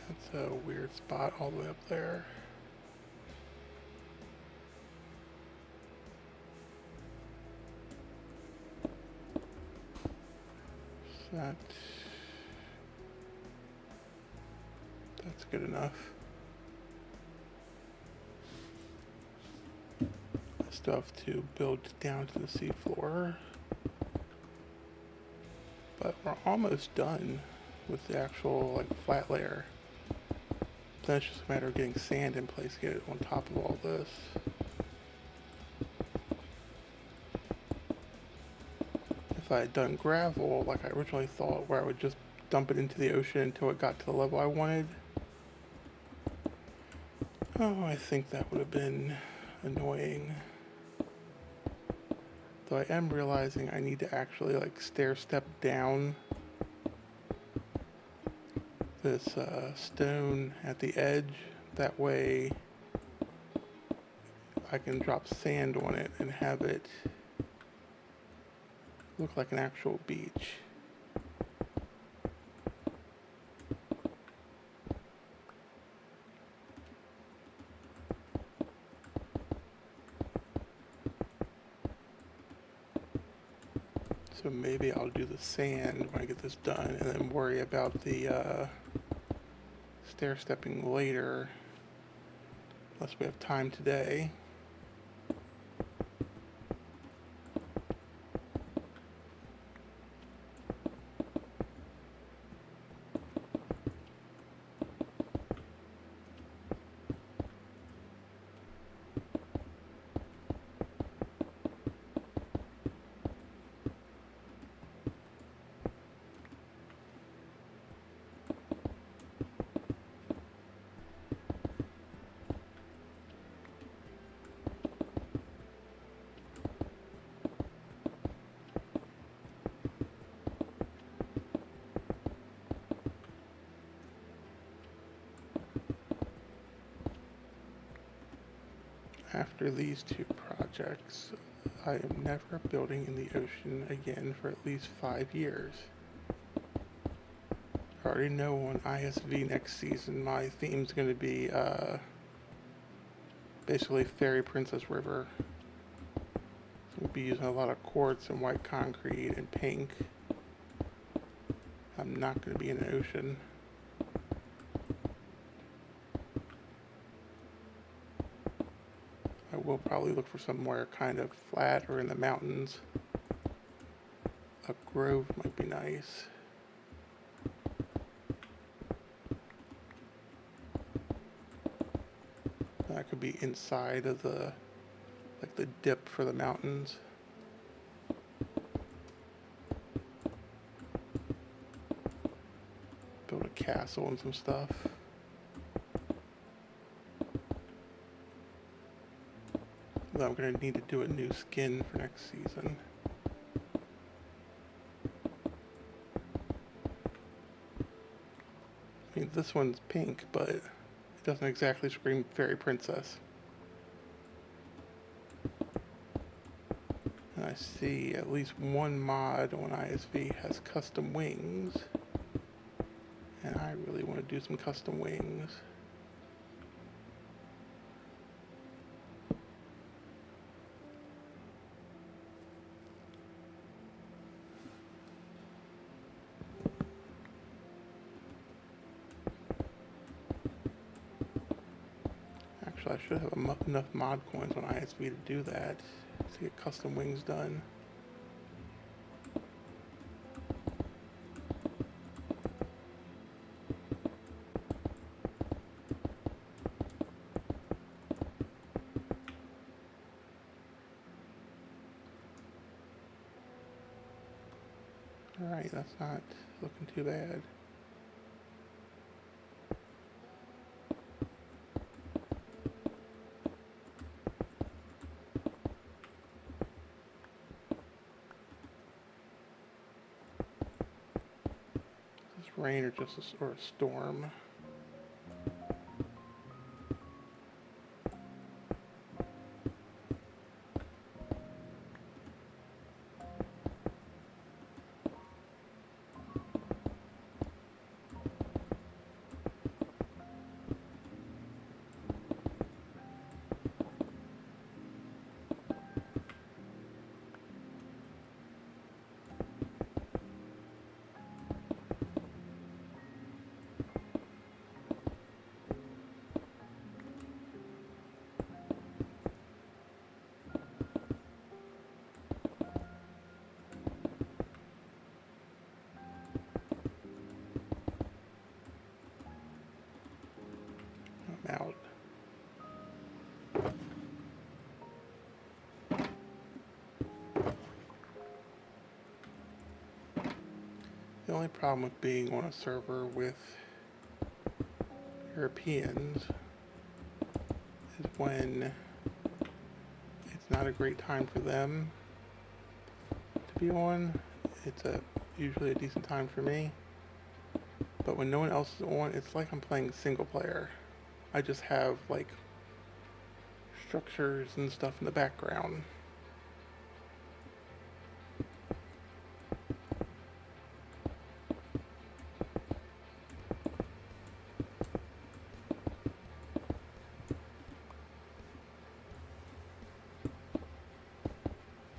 That's a weird spot all the way up there. So that's good enough. Stuff to build down to the seafloor, but we're almost done with the actual like flat layer. Then it's just a matter of getting sand in place to get it on top of all this. If I had done gravel like I originally thought, where I would just dump it into the ocean until it got to the level I wanted, oh, I think that would have been annoying. Though I am realizing I need to actually like stair step down this stone at the edge. That way I can drop sand on it and have it look like an actual beach. So So maybe I'll do the sand when I get this done, and then worry about the stair stepping later, unless we have time today. After these two projects, I am never building in the ocean again for at least 5 years. I already know on ISV next season my theme's going to be basically Fairy Princess River. We'll be using a lot of quartz and white concrete and pink. I'm not going to be in an ocean. I will probably look for somewhere kind of flat or in the mountains. A grove might be nice. That could be inside of the, like the dip for the mountains. Build a castle and some stuff. Though I'm going to need to do a new skin for next season. I mean, this one's pink, but it doesn't exactly scream Fairy Princess. And I see at least one mod on ISV has custom wings. And I really want to do some custom wings. Actually, I should have enough mod coins on ISV to do that, to get custom wings done. Alright, that's not looking too bad. Is this rain or just a storm? I'm out. The only problem with being on a server with Europeans is when it's not a great time for them to be on. It's usually a decent time for me. But when no one else is on, it's like I'm playing single player. I just have like structures and stuff in the background.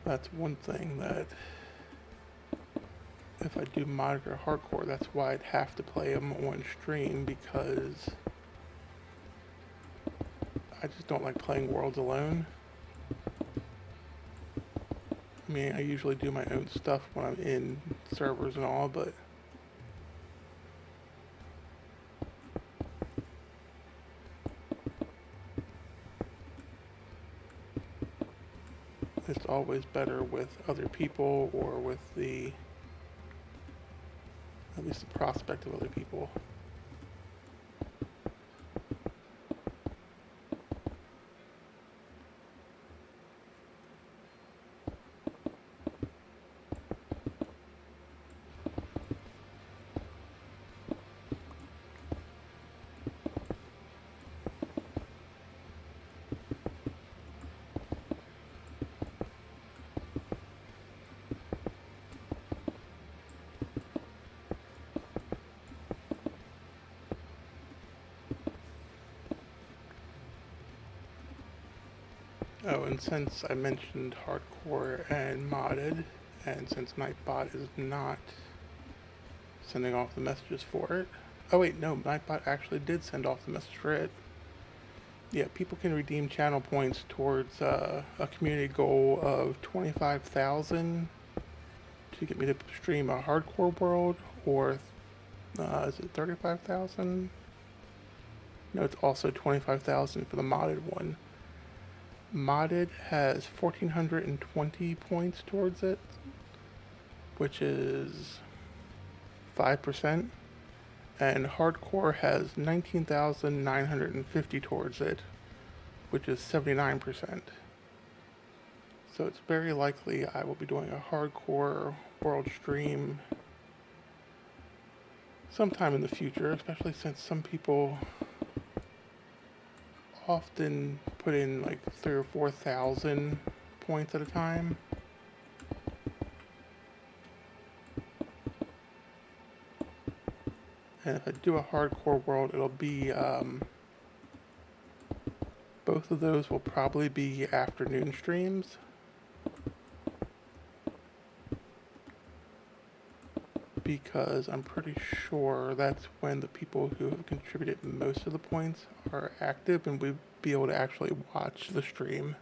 That's one thing that if I do monitor hardcore, that's why I'd have to play them on stream, because I just don't like playing Worlds alone. I mean, I usually do my own stuff when I'm in servers and all, but it's always better with other people, or with at least the prospect of other people. Oh, and since I mentioned hardcore and modded, and since my bot is not sending off the messages for it. Oh wait, no, my bot actually did send off the message for it. Yeah, people can redeem channel points towards a community goal of 25,000 to get me to stream a hardcore world, or is it 35,000? No, it's also 25,000 for the modded one. Modded has 1,420 points towards it, which is 5%, and hardcore has 19,950 towards it, which is 79%. So it's very likely I will be doing a hardcore world stream sometime in the future, especially since some people often put in like 3,000 or 4,000 points at a time. And if I do a hardcore world, it'll be both of those will probably be afternoon streams. Because I'm pretty sure that's when the people who have contributed most of the points are active, and we'd be able to actually watch the stream.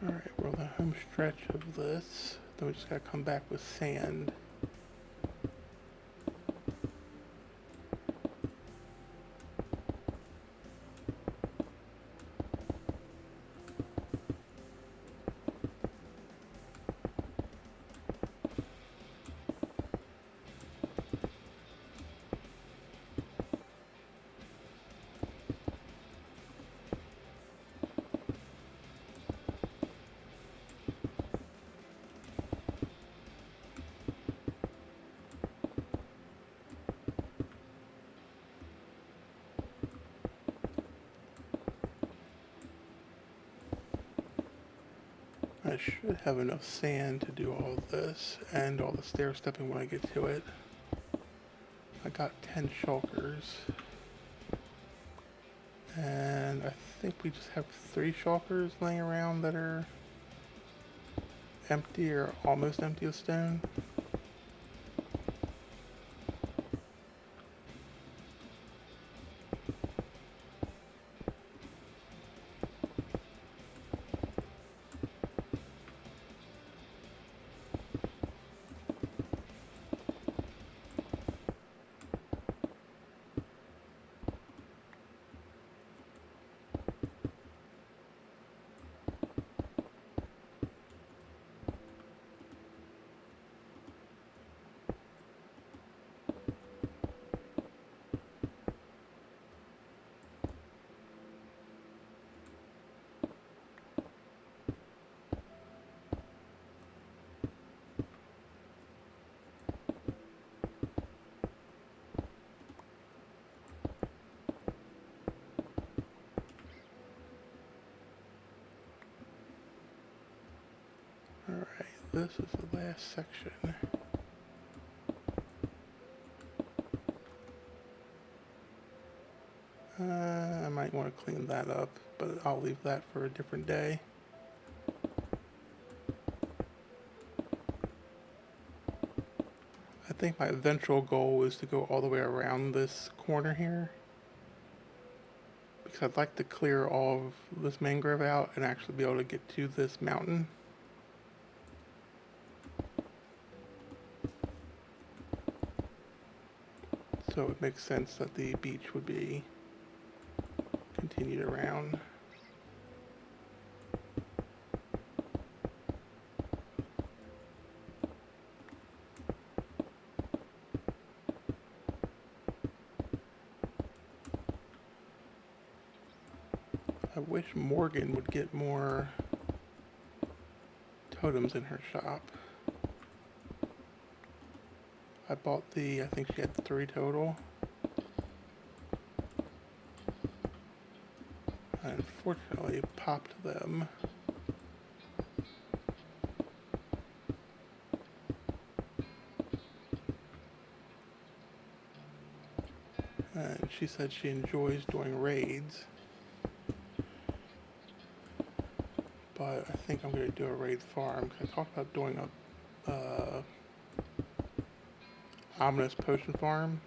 Alright, we're on the home stretch of this. Then we just gotta come back with sand. I should have enough sand to do all this and all the stair stepping when I get to it. I got 10 shulkers. And I think we just have 3 shulkers laying around that are empty or almost empty of stone. this is the last section. I might want to clean that up, but I'll leave that for a different day. I think my eventual goal is to go all the way around this corner here, because I'd like to clear all of this mangrove out and actually be able to get to this mountain. So it makes sense that the beach would be continued around. I wish Morgan would get more totems in her shop. I bought I think she had 3 total. I unfortunately popped them. And she said she enjoys doing raids. But I think I'm going to do a raid farm, because I talked about doing a ominous potion farm.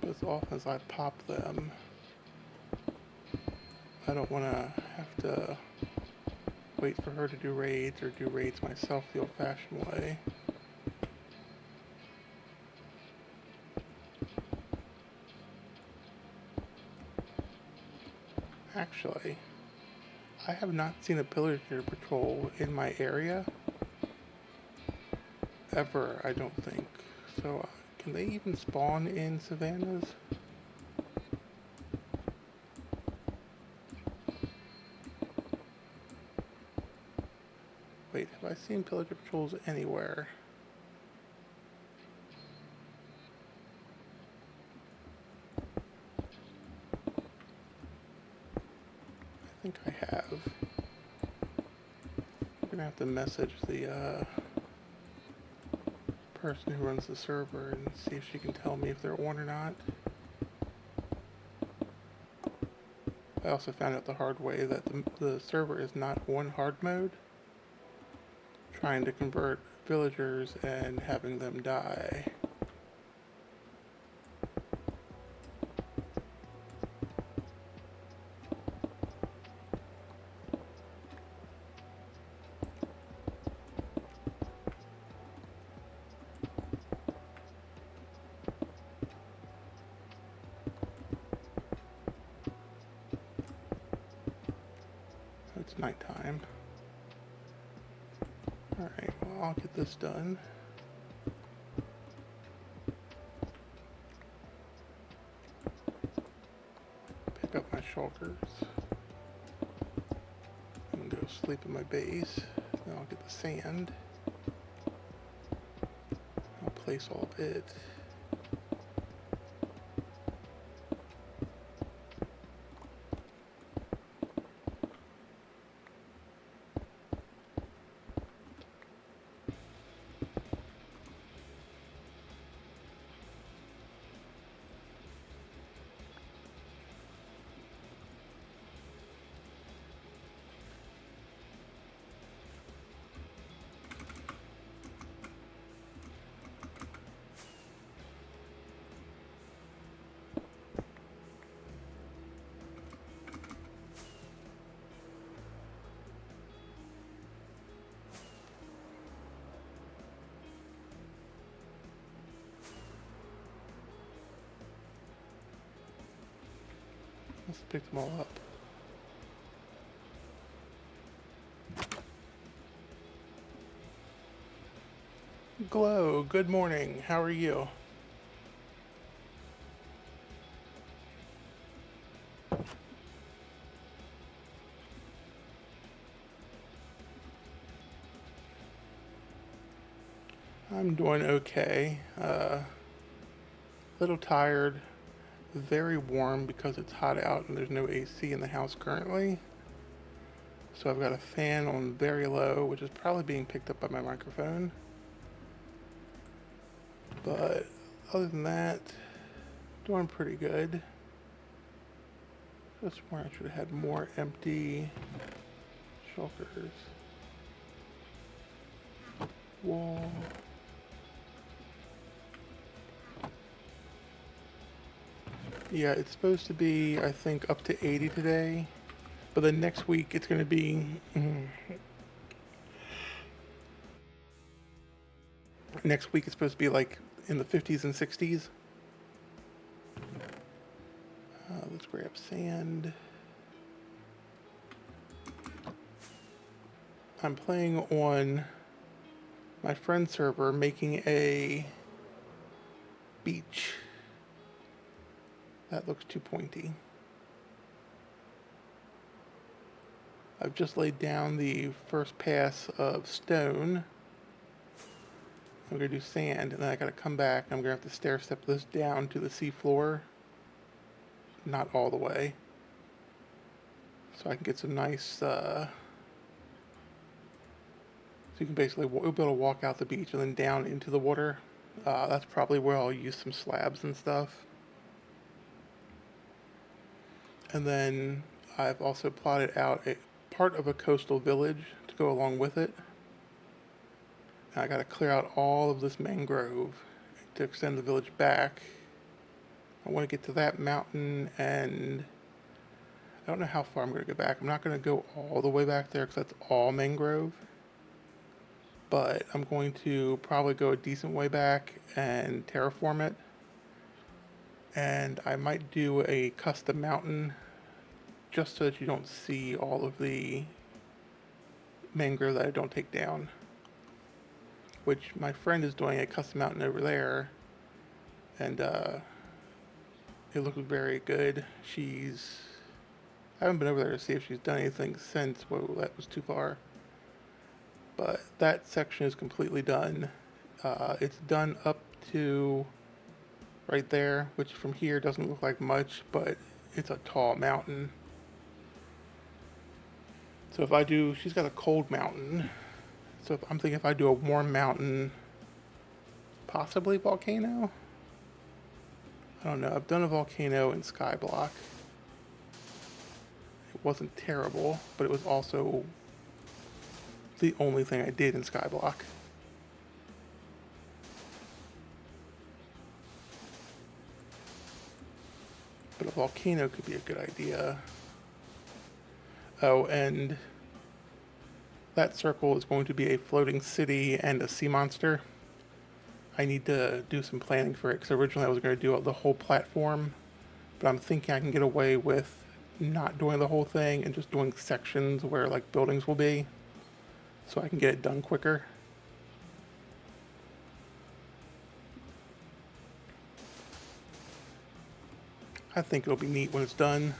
But as often as I pop them, I don't want to have to wait for her to do raids or do raids myself the old-fashioned way. Actually, I have not seen a pillager patrol in my area ever, I don't think. So, can they even spawn in savannas? Wait, have I seen pillager patrols anywhere? I think I have. I'm gonna have to message the person who runs the server and see if she can tell me if they're on or not. I also found out the hard way that the server is not on hard mode, trying to convert villagers and having them die. It's nighttime. Alright, well, I'll get this done. Pick up my shulkers. And go sleep in my base. Then I'll get the sand. I'll place all of it. Let's pick them all up. Glow, good morning. How are you? I'm doing okay. Little tired. Very warm because it's hot out and there's no AC in the house currently. So I've got a fan on very low, which is probably being picked up by my microphone. But other than that, doing pretty good. Just where I should have had more empty shulkers. Wall. Yeah, it's supposed to be, I think, up to 80 today. But then next week it's going to be... next week it's supposed to be like in the 50s and 60s. Let's grab sand. I'm playing on my friend's server, making a beach. That looks too pointy. I've just laid down the first pass of stone. I'm going to do sand, and then I got to come back. I'm going to have to stair step this down to the sea floor. Not all the way. So I can get some nice, so you can basically, you'll be able to walk out the beach and then down into the water. That's probably where I'll use some slabs and stuff. And then I've also plotted out a part of a coastal village to go along with it. And I got to clear out all of this mangrove to extend the village back. I want to get to that mountain, and I don't know how far I'm going to go back. I'm not going to go all the way back there because that's all mangrove. But I'm going to probably go a decent way back and terraform it. And I might do a custom mountain just so that you don't see all of the mangrove that I don't take down. Which my friend is doing a custom mountain over there. And it looks very good. I haven't been over there to see if she's done anything since. Whoa, that was too far. But that section is completely done. It's done up to right there, which from here doesn't look like much, but it's a tall mountain. So if I do, she's got a cold mountain. So I'm thinking if I do a warm mountain, possibly volcano? I don't know. I've done a volcano in Skyblock. It wasn't terrible, but it was also the only thing I did in Skyblock. But a volcano could be a good idea. Oh, and that circle is going to be a floating city and a sea monster. I need to do some planning for it, because originally I was going to do the whole platform, but I'm thinking I can get away with not doing the whole thing and just doing sections where like buildings will be, so I can get it done quicker. I think it'll be neat when it's done.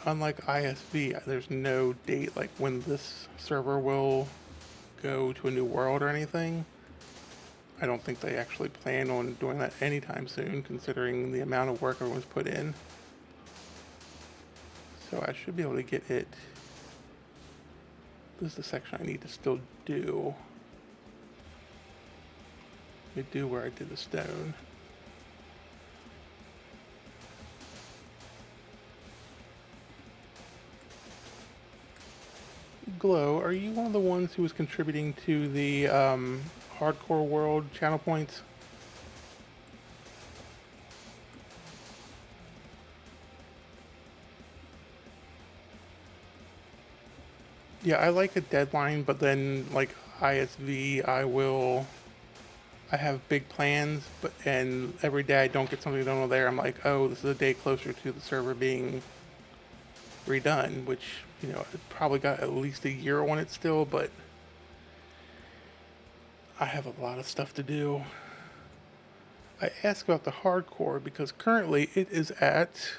Unlike ISV, there's no date like when this server will go to a new world or anything. I don't think they actually plan on doing that anytime soon, considering the amount of work everyone's put in. So I should be able to get it. This is the section I need to still do. Let me do where I did the stone. Glow, are you one of the ones who was contributing to the Hardcore World channel points? Yeah, I like a deadline, but then like ISV, I have big plans, and every day I don't get something done over there, I'm like, oh, this is a day closer to the server being redone, which, you know, it probably got at least a year on it still, but I have a lot of stuff to do. I asked about the hardcore because currently it is at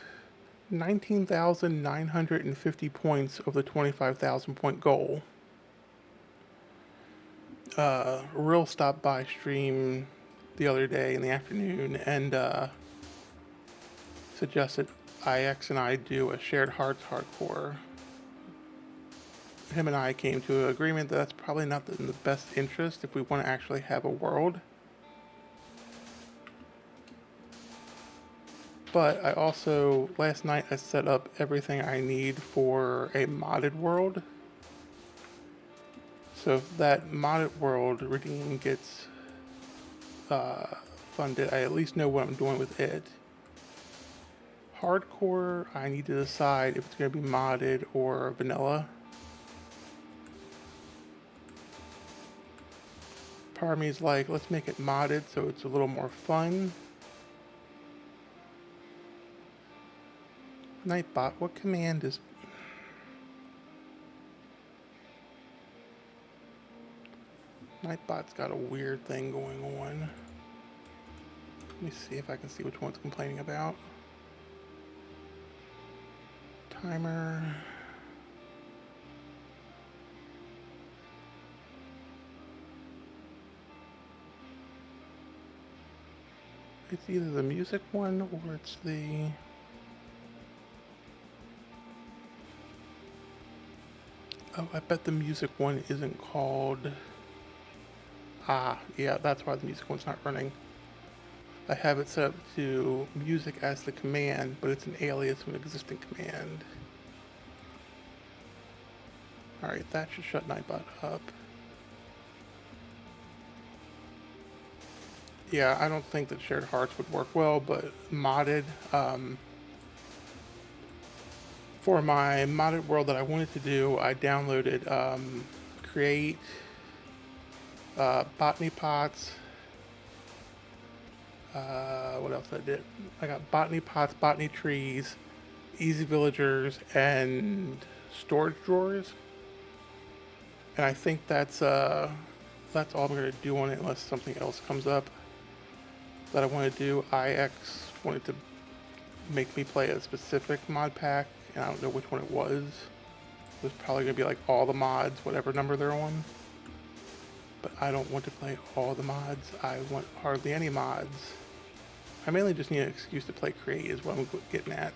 19,950 points of the 25,000 point goal. Real stopped by stream the other day in the afternoon and suggested IX and I do a shared hearts hardcore, him and I came to an agreement that that's probably not in the best interest if we want to actually have a world. But I also, last night I set up everything I need for a modded world. So if that modded world redeem gets funded, I at least know what I'm doing with it. Hardcore, I need to decide if it's going to be modded or vanilla. Part of me is like, let's make it modded so it's a little more fun. Nightbot, what command is... Nightbot's got a weird thing going on. Let me see if I can see which one's complaining about. Timer. It's either the music one or it's the... Oh, I bet the music one isn't called... Ah, yeah, that's why the music one's not running. I have it set up to music as the command, but it's an alias of an existing command. Alright, that should shut Nightbot up. Yeah, I don't think that shared hearts would work well, but modded, for my modded world that I wanted to do, I downloaded create botany pots. What else I did? I got botany pots, botany trees, easy villagers, and storage drawers. And I think that's all I'm gonna do on it unless something else comes up that I want to do. IX wanted to make me play a specific mod pack, and I don't know which one it was. It was probably gonna be like all the mods, whatever number they're on. But I don't want to play all the mods. I want hardly any mods. I mainly just need an excuse to play create is what I'm getting at.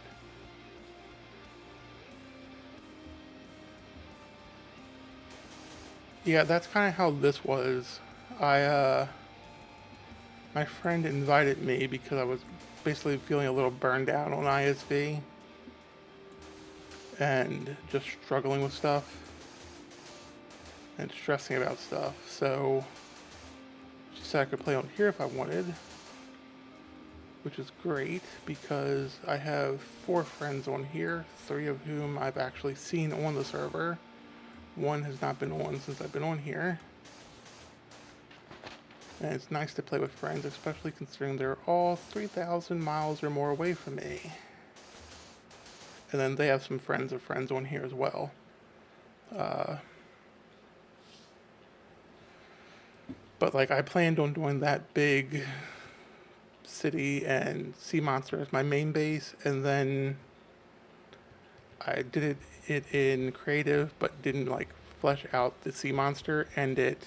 Yeah, that's kind of how this was. My friend invited me because I was basically feeling a little burned out on ISV and just struggling with stuff and stressing about stuff. So she said I could play on here if I wanted, which is great because I have 4 friends on here, 3 of whom I've actually seen on the server. 1 has not been on since I've been on here. And it's nice to play with friends, especially considering they're all 3,000 miles or more away from me. And then they have some friends of friends on here as well. But like I planned on doing that big city and sea monster as my main base, and then I did it in creative, but didn't like flesh out the sea monster, and it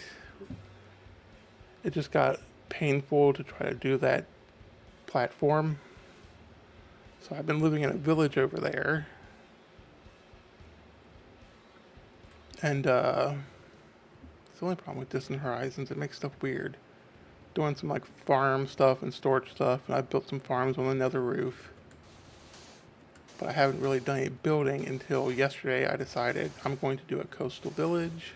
just got painful to try to do that platform. So I've been living in a village over there, and it's the only problem with Distant Horizons, it makes stuff weird. Doing some like farm stuff and storage stuff, and I built some farms on another roof. But I haven't really done any building until yesterday. I decided I'm going to do a coastal village.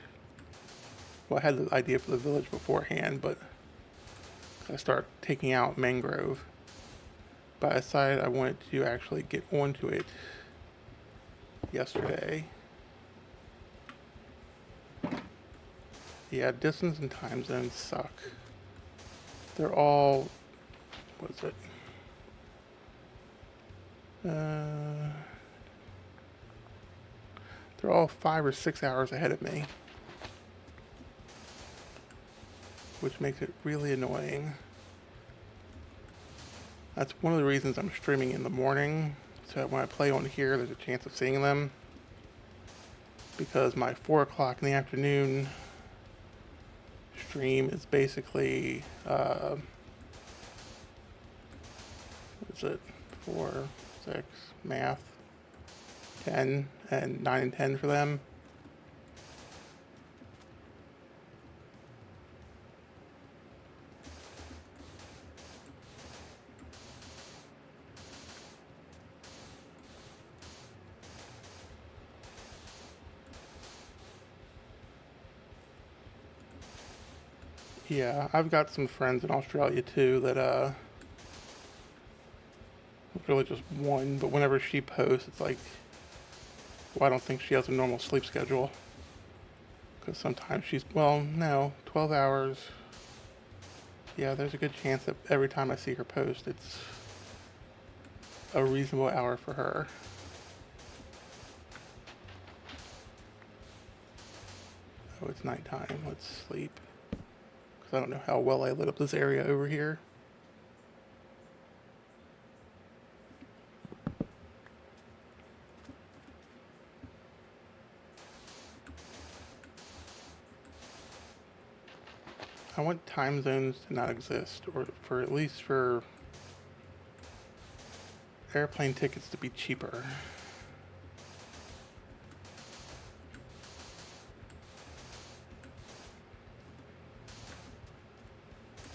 Well, I had the idea for the village beforehand, but I start taking out mangrove. But I decided I wanted to actually get onto it yesterday. Yeah, distance and time zones suck. They're all, what is it? They're all 5 or 6 hours ahead of me, which makes it really annoying. That's one of the reasons I'm streaming in the morning, so that when I play on here, there's a chance of seeing them. Because my 4 o'clock in the afternoon stream is basically, what is it, 4, 6, math, 10, and 9 and 10 for them. Yeah, I've got some friends in Australia too that really just one, but whenever she posts, it's like, well, I don't think she has a normal sleep schedule. Because sometimes she's, well, no, 12 hours. Yeah, there's a good chance that every time I see her post, it's a reasonable hour for her. Oh, it's nighttime. Let's sleep. Because I don't know how well I lit up this area over here. I want time zones to not exist, or for at least for airplane tickets to be cheaper.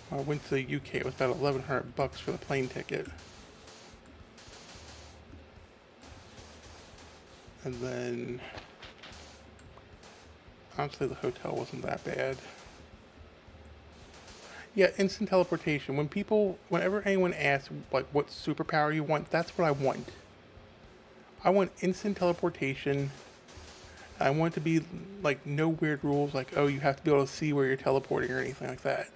When I went to the UK, it was about $1,100 for the plane ticket. And then, honestly, the hotel wasn't that bad. Yeah, instant teleportation. Whenever anyone asks, like, what superpower you want, that's what I want. I want instant teleportation. I want it to be, like, no weird rules, like, oh, you have to be able to see where you're teleporting or anything like that.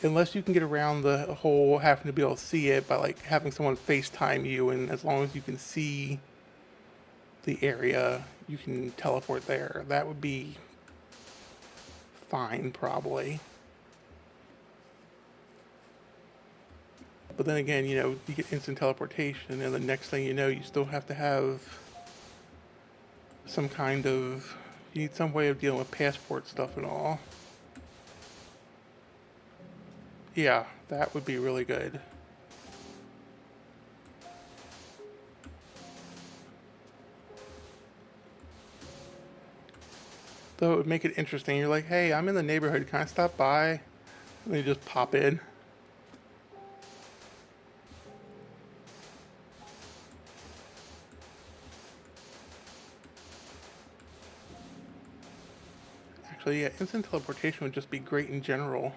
Unless you can get around the whole having to be able to see it by, like, having someone FaceTime you, and as long as you can see the area, you can teleport there. That would be fine, probably. But then again, you get instant teleportation, and the next thing you know, you still have to have some kind of... You need some way of dealing with passport stuff and all. Yeah, that would be really good. Though it would make it interesting. You're like, hey, I'm in the neighborhood. Can I stop by? And you just pop in. Actually, yeah, instant teleportation would just be great in general.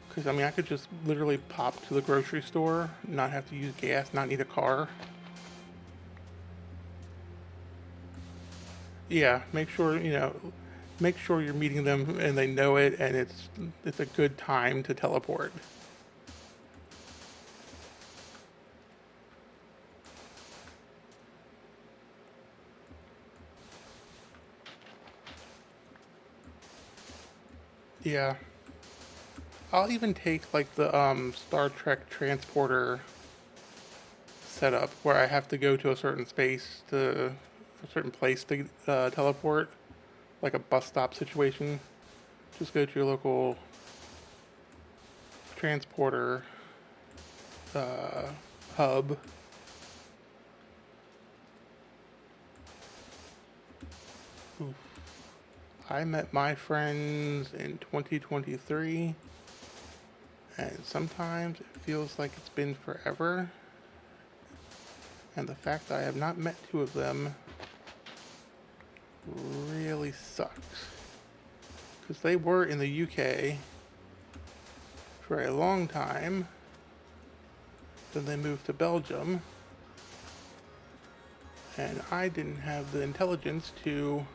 Because, I mean, I could just literally pop to the grocery store, not have to use gas, not need a car. Yeah, make sure you're meeting them and they know it, and it's a good time to teleport. Yeah. I'll even take like the Star Trek transporter setup where I have to go to a certain place to teleport, like a bus stop situation. Just go to your local transporter hub. Oof. I met my friends in 2023, and sometimes it feels like it's been forever. And the fact that I have not met two of them really sucks. Because they were in the UK for a long time. Then they moved to Belgium. And I didn't have the intelligence to...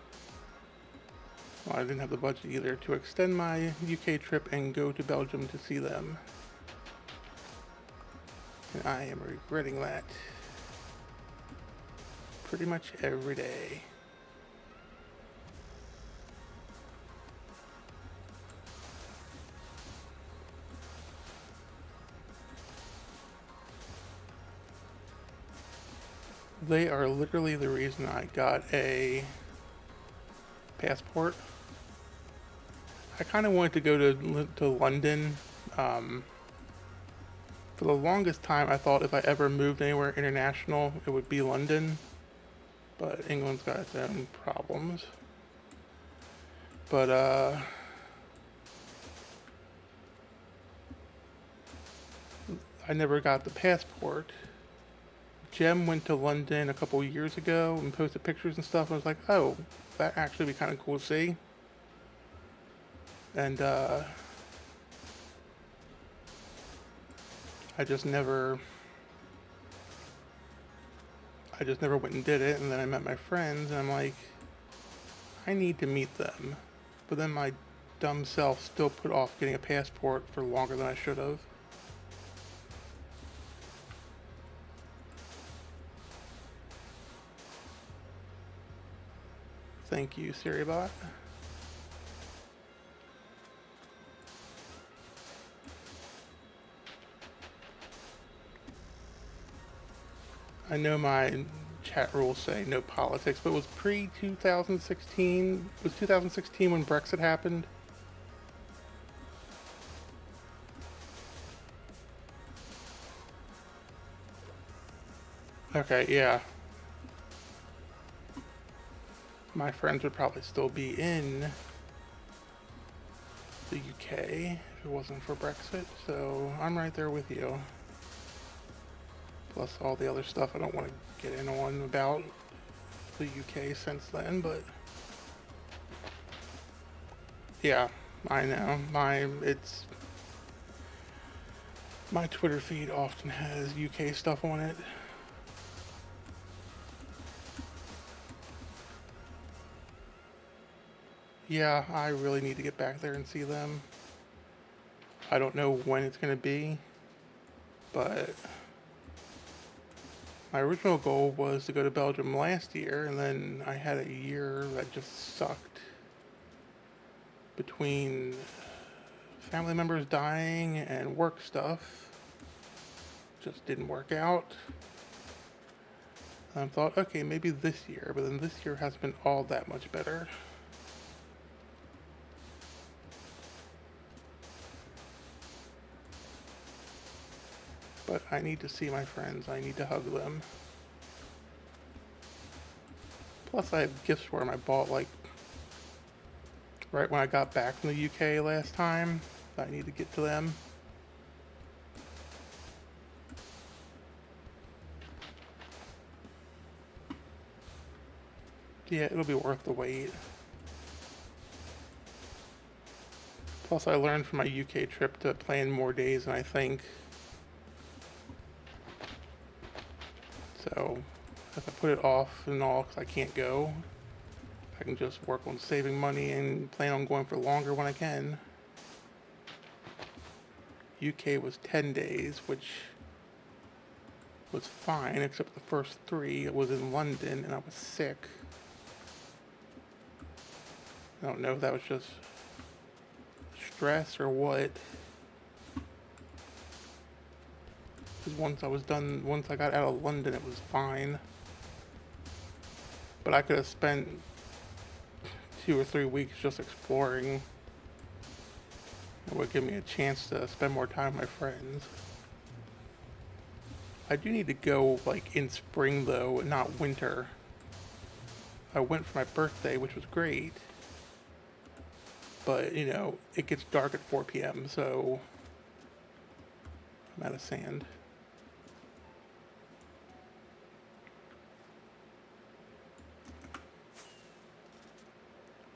Well, I didn't have the budget either to extend my UK trip and go to Belgium to see them. And I am regretting that pretty much every day. They are literally the reason I got a passport. I kind of wanted to go to London. Um, for the longest time, I thought if I ever moved anywhere international, it would be London. But England's got its own problems. But I never got the passport. Jem went to London a couple years ago and posted pictures and stuff. And I was like, oh, that actually be kind of cool to see. And I just never, I just never went and did it. And then I met my friends, and I'm like, I need to meet them. But then my dumb self still put off getting a passport for longer than I should have. Thank you, SiriBot. I know my chat rules say no politics, but it was pre-2016. Was 2016 when Brexit happened? Okay, yeah. My friends would probably still be in the UK if it wasn't for Brexit, so I'm right there with you. Plus all the other stuff I don't want to get in on about the UK since then, but yeah, I know. My Twitter feed often has UK stuff on it. Yeah, I really need to get back there and see them. I don't know when it's going to be, but my original goal was to go to Belgium last year, and then I had a year that just sucked between family members dying and work stuff. Just didn't work out. And I thought, okay, maybe this year, but then this year hasn't been all that much better. But I need to see my friends. I need to hug them. Plus, I have gifts for them I bought, like, right when I got back from the UK last time. I need to get to them. Yeah, it'll be worth the wait. Plus, I learned from my UK trip to plan more days than I think. So, if I put it off and all because I can't go, I can just work on saving money and plan on going for longer when I can. UK was 10 days, which was fine, except the first 3 it was in London and I was sick. I don't know if that was just stress or what. Because once I got out of London, it was fine. But I could have spent 2 or 3 weeks just exploring. It would give me a chance to spend more time with my friends. I do need to go like in spring though, not winter. I went for my birthday, which was great. But, you know, it gets dark at 4 p.m., so I'm out of sand.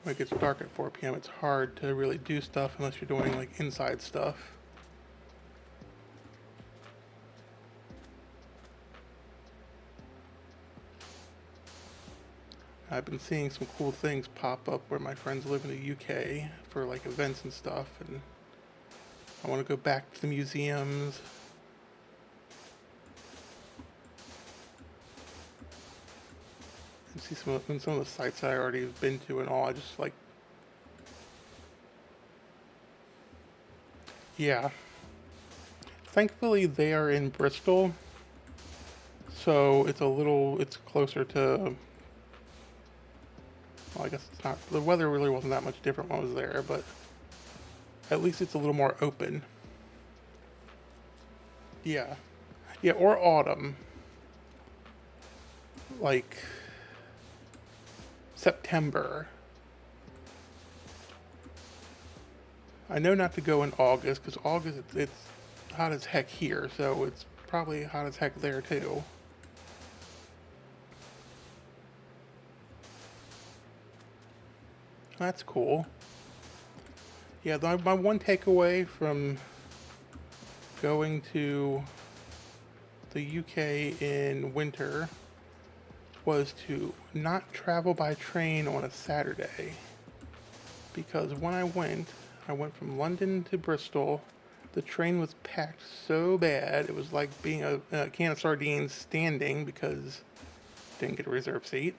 When it gets dark at 4 p.m., it's hard to really do stuff unless you're doing, like, inside stuff. I've been seeing some cool things pop up where my friends live in the UK for, like, events and stuff, and I want to go back to the museums. And see some of the sites I already have been to and all. I just, like... Yeah. Thankfully, they are in Bristol, so it's closer to... Well, I guess it's not... The weather really wasn't that much different when I was there, but At least it's a little more open. Yeah. Yeah, or autumn. Like September. I know not to go in August, because August it's hot as heck here, so it's probably hot as heck there too. That's cool. Yeah, my one takeaway from going to the UK in winter was to not travel by train on a Saturday. Because when I went from London to Bristol. The train was packed so bad, it was like being a can of sardines standing because I didn't get a reserved seat.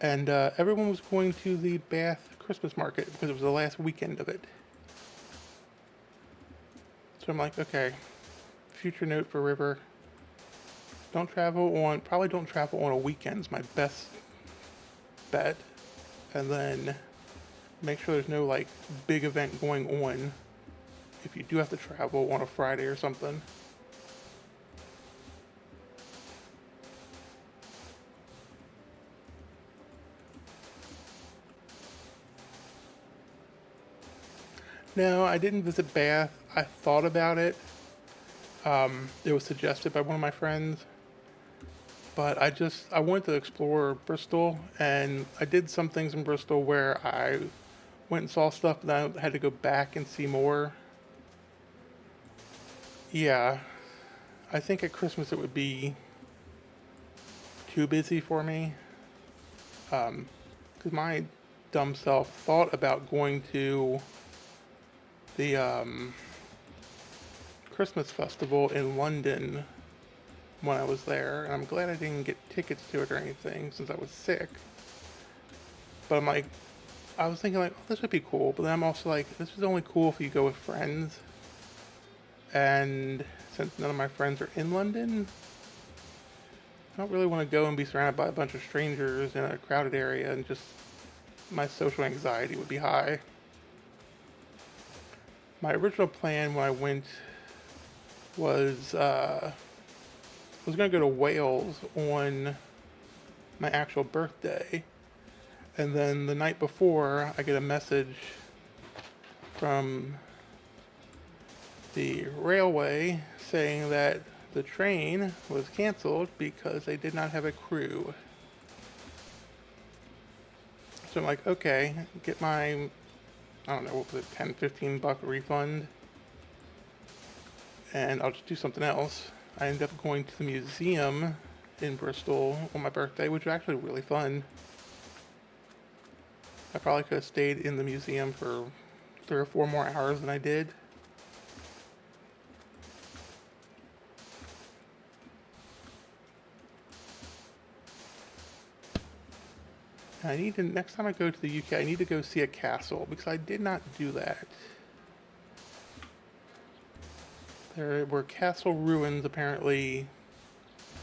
And everyone was going to the Bath Christmas market because it was the last weekend of it. So I'm like, okay, future note for River. Probably don't travel on a weekend is my best bet. And then make sure there's no like big event going on if you do have to travel on a Friday or something. No, I didn't visit Bath. I thought about it. It was suggested by one of my friends, but I wanted to explore Bristol, and I did some things in Bristol where I went and saw stuff, and I had to go back and see more. Yeah, I think at Christmas it would be too busy for me, because my dumb self thought about going to the Christmas festival in London when I was there, and I'm glad I didn't get tickets to it or anything since I was sick. But I was thinking like, oh, this would be cool, but then I'm also like, this is only cool if you go with friends. And since none of my friends are in London, I don't really want to go and be surrounded by a bunch of strangers in a crowded area, and just my social anxiety would be high. My original plan when I went was I was gonna go to Wales on my actual birthday, and then the night before I get a message from the railway saying that the train was canceled because they did not have a crew. So I'm like, okay, get my, I don't know, what was it, 10, $15 refund, and I'll just do something else. I ended up going to the museum in Bristol on my birthday, which was actually really fun. I probably could have stayed in the museum for 3 or 4 more hours than I did. Next time I go to the UK, I need to go see a castle, because I did not do that. There were castle ruins apparently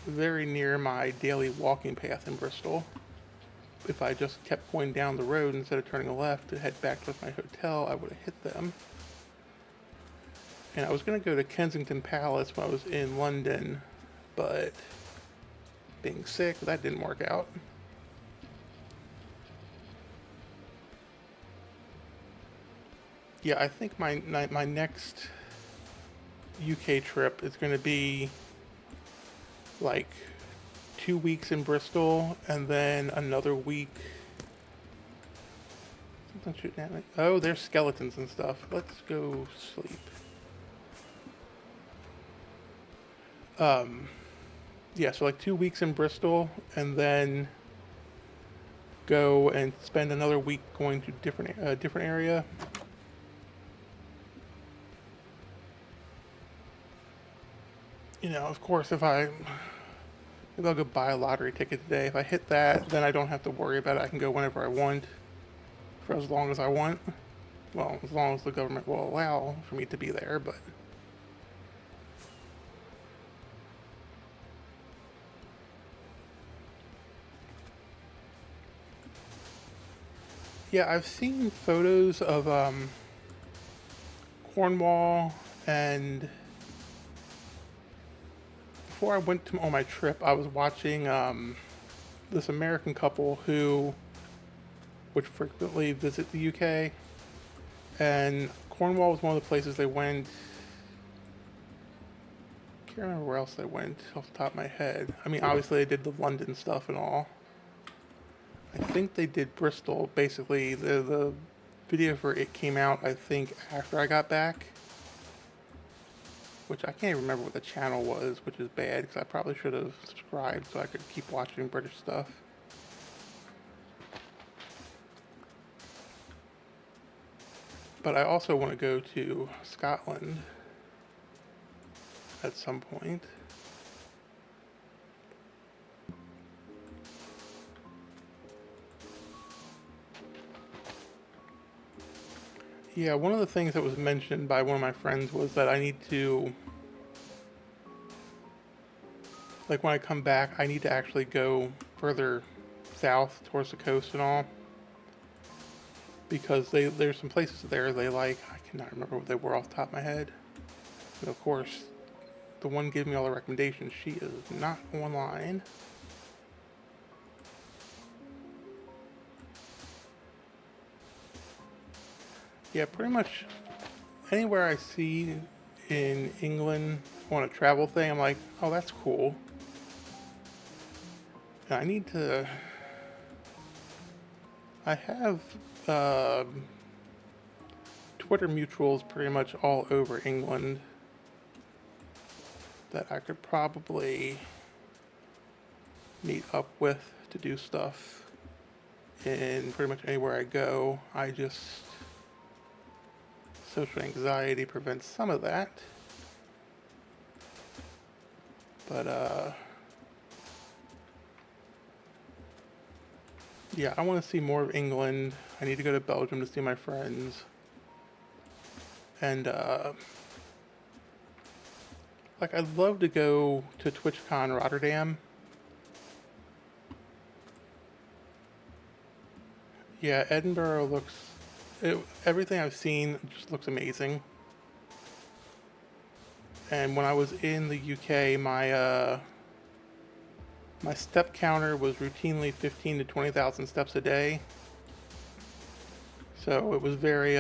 very near my daily walking path in Bristol. If I just kept going down the road instead of turning left to head back towards my hotel, I would have hit them. And I was going to go to Kensington Palace when I was in London, but being sick, that didn't work out. Yeah, I think my next UK trip is going to be like 2 weeks in Bristol and then another week. Something shooting at me. Oh, there's skeletons and stuff. Let's go sleep. Yeah, so like 2 weeks in Bristol and then go and spend another week going to different area. You know, of course, maybe I'll go buy a lottery ticket today. If I hit that, then I don't have to worry about it. I can go whenever I want, for as long as I want. Well, as long as the government will allow for me to be there, but... Yeah, I've seen photos of, Cornwall, and before I went on my trip, I was watching this American couple who would frequently visit the UK, and Cornwall was one of the places they went. Can't remember where else they went off the top of my head. I mean, obviously they did the London stuff and all. I think they did Bristol. Basically, the video for it came out, I think, after I got back. Which I can't even remember what the channel was, which is bad, because I probably should have subscribed so I could keep watching British stuff. But I also want to go to Scotland at some point. Yeah, one of the things that was mentioned by one of my friends was that I need to, like when I come back, I need to actually go further south towards the coast and all. Because there's some places there they like. I cannot remember what they were off the top of my head. And of course, the one giving me all the recommendations, she is not online. Yeah, pretty much anywhere I see in England on a travel thing, I'm like, oh, that's cool. And I need to... I have Twitter mutuals pretty much all over England that I could probably meet up with to do stuff in pretty much anywhere I go. I just... social anxiety prevents some of that. But, yeah, I want to see more of England. I need to go to Belgium to see my friends. And, like, I'd love to go to TwitchCon Rotterdam. Yeah, Edinburgh looks... everything I've seen just looks amazing. And when I was in the UK, my step counter was routinely 15 to 20,000 steps a day. So it was very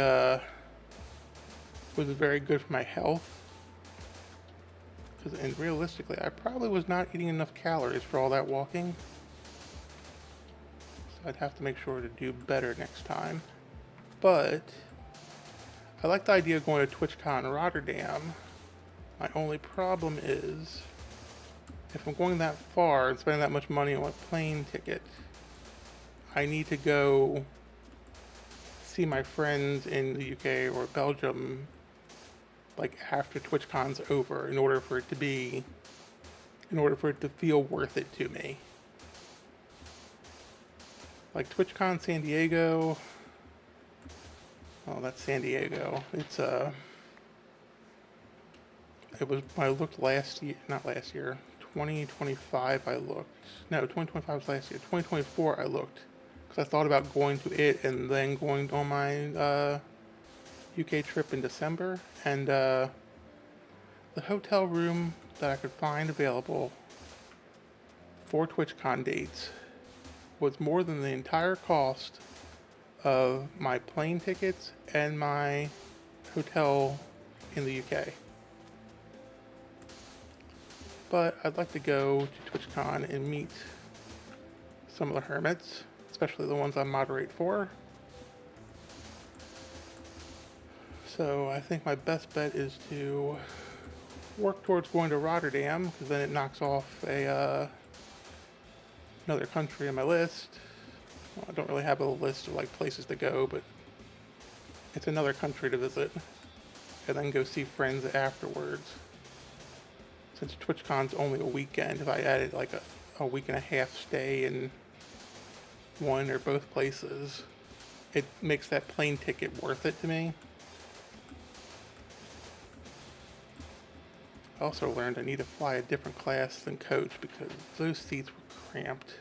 good for my health. And realistically, I probably was not eating enough calories for all that walking. So I'd have to make sure to do better next time. But I like the idea of going to TwitchCon Rotterdam. My only problem is, if I'm going that far and spending that much money on a plane ticket, I need to go see my friends in the UK or Belgium like after TwitchCon's over in order for it to feel worth it to me. Like TwitchCon San Diego, oh, that's San Diego. It's it was when I looked last year, not last year, 2025 I looked. No, 2025 was last year. 2024 I looked because I thought about going to it and then going on my UK trip in December, and the hotel room that I could find available for TwitchCon dates was more than the entire cost of my plane tickets and my hotel in the UK. But I'd like to go to TwitchCon and meet some of the hermits, especially the ones I moderate for. So I think my best bet is to work towards going to Rotterdam, because then it knocks off another country on my list. Well, I don't really have a list of like places to go, but it's another country to visit, and then go see friends afterwards. Since TwitchCon's only a weekend, if I added like a week and a half stay in one or both places, it makes that plane ticket worth it to me. I also learned I need to fly a different class than coach because those seats were cramped.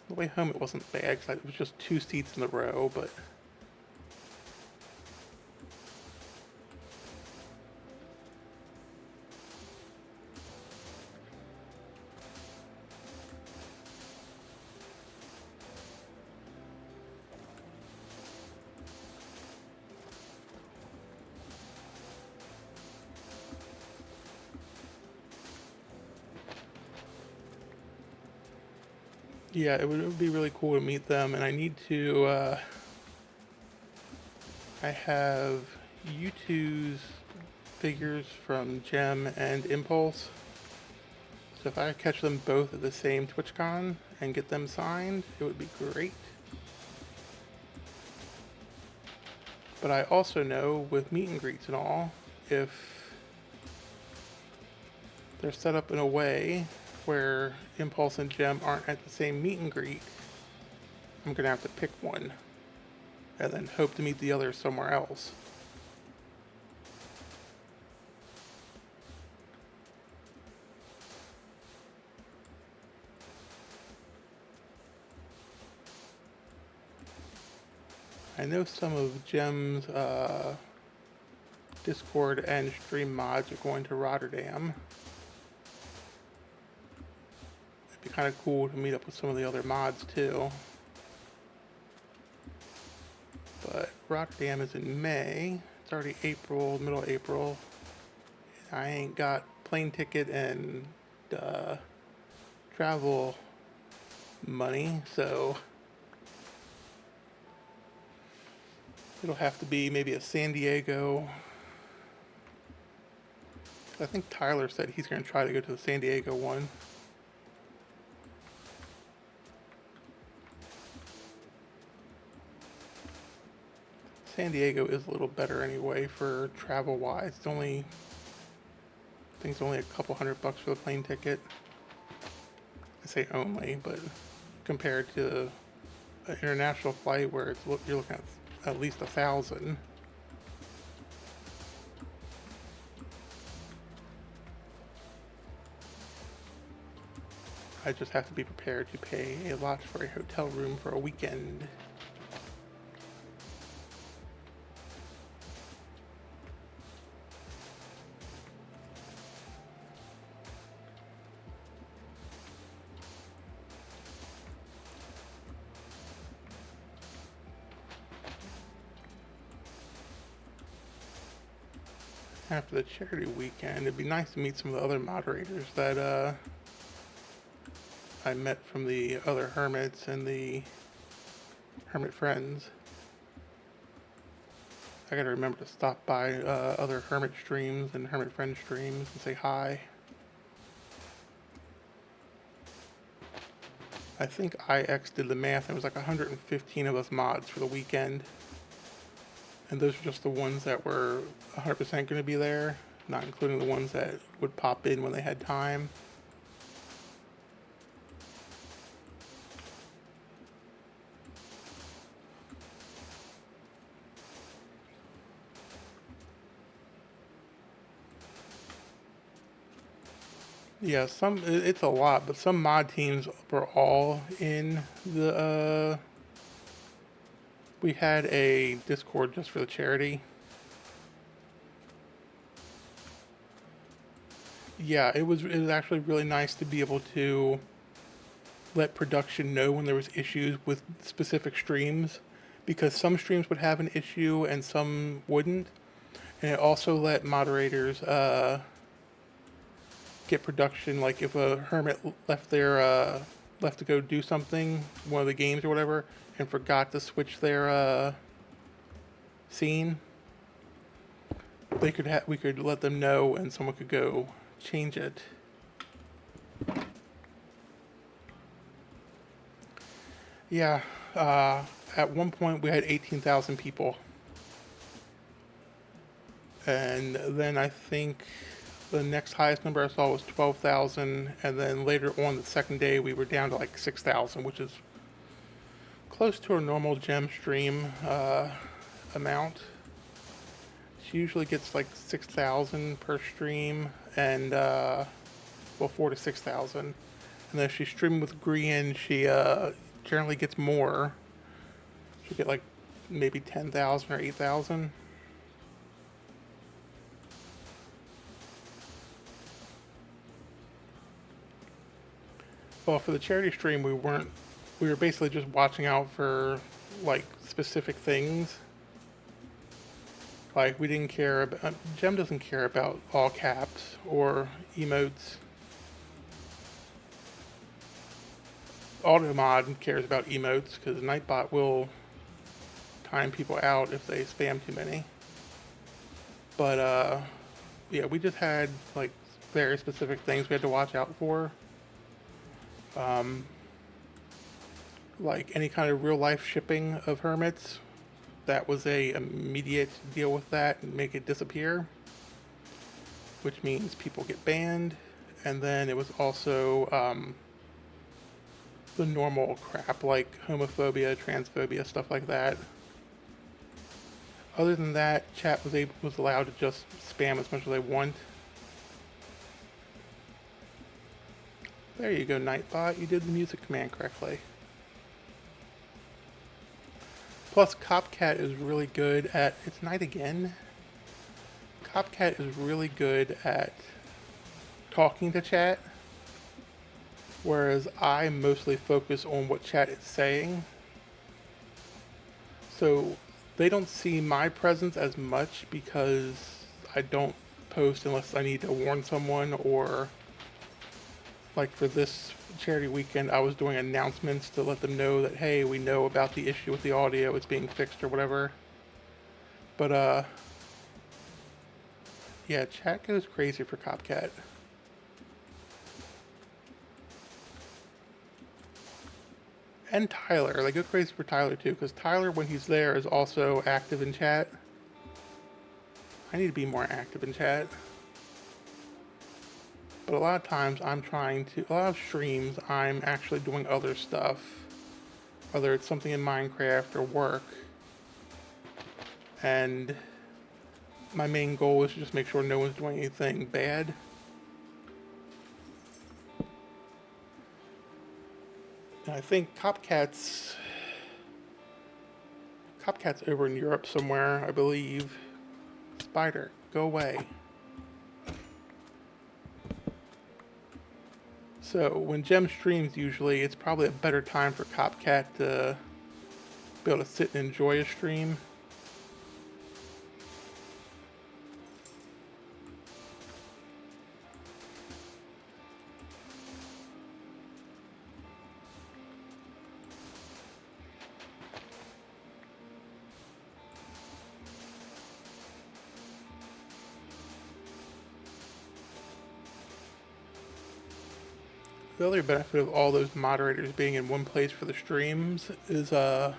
The way home it wasn't bad because it was just 2 seats in the row, but Yeah, it would be really cool to meet them, and I need to, I have U2's figures from Gem and Impulse. So if I catch them both at the same TwitchCon and get them signed, it would be great. But I also know with meet and greets and all, if they're set up in a way where Impulse and Gem aren't at the same meet and greet, I'm gonna have to pick one and then hope to meet the other somewhere else. I know some of Gem's Discord and stream mods are going to Rotterdam. It'd be kind of cool to meet up with some of the other mods too. But Rotterdam is in May. It's already April, middle of April. I ain't got plane ticket and travel money, so it'll have to be maybe a San Diego. I think Tyler said he's going to try to go to the San Diego one. San Diego is a little better anyway for travel-wise. It's only, I think it's only a couple $100 for the plane ticket. I say only, but compared to an international flight where it's, you're looking at least 1,000. I just have to be prepared to pay a lot for a hotel room for a weekend. After the charity weekend, it'd be nice to meet some of the other moderators that I met from the other hermits and the hermit friends. I gotta remember to stop by other hermit streams and hermit friend streams and say hi. I think IX did the math, and it was like 115 of us mods for the weekend. And those are just the ones that were 100% going to be there, not including the ones that would pop in when they had time. Yeah, it's a lot, but some mod teams were all in the, we had a Discord just for the charity. Yeah, it was actually really nice to be able to let production know when there was issues with specific streams, because some streams would have an issue and some wouldn't. And it also let moderators get production, like if a hermit left to go do something, one of the games or whatever, and forgot to switch their scene, we could let them know and someone could go change it. Yeah, at one point we had 18,000 people. And then I think the next highest number I saw was 12,000, and then later on the second day we were down to like 6,000, which is close to our normal gem stream amount. She usually gets like 6,000 per stream, and well, 4 to 6,000. And then if she's streaming with Grian, she generally gets more. She'll get like maybe 10,000 or 8,000. Well, for the charity stream, we were basically just watching out for like specific things. Like we didn't care about, Gem doesn't care about all caps or emotes. Automod cares about emotes because Nightbot will time people out if they spam too many. But yeah, we just had like very specific things we had to watch out for. Like any kind of real life shipping of hermits, that was a immediate deal with that and make it disappear, which means people get banned. And then it was also the normal crap like homophobia, transphobia, stuff like that. Other than that, chat was allowed to just spam as much as they want. There you go, Nightbot. You did the music command correctly. Plus, Copcat is really good at... It's night again? Copcat is really good at talking to chat, whereas I mostly focus on what chat is saying. So they don't see my presence as much because I don't post unless I need to warn someone, or like for this charity weekend, I was doing announcements to let them know that, hey, we know about the issue with the audio, it's being fixed or whatever. But yeah, chat goes crazy for Copcat. And Tyler, they go crazy for Tyler too, because Tyler, when he's there, is also active in chat. I need to be more active in chat. But a lot of times a lot of streams, I'm actually doing other stuff. Whether it's something in Minecraft or work. And my main goal is to just make sure no one's doing anything bad. And I think Copcat's over in Europe somewhere, I believe. Spider, go away. So when Gem streams, usually it's probably a better time for Copcat to be able to sit and enjoy a stream. The other benefit of all those moderators being in one place for the streams is it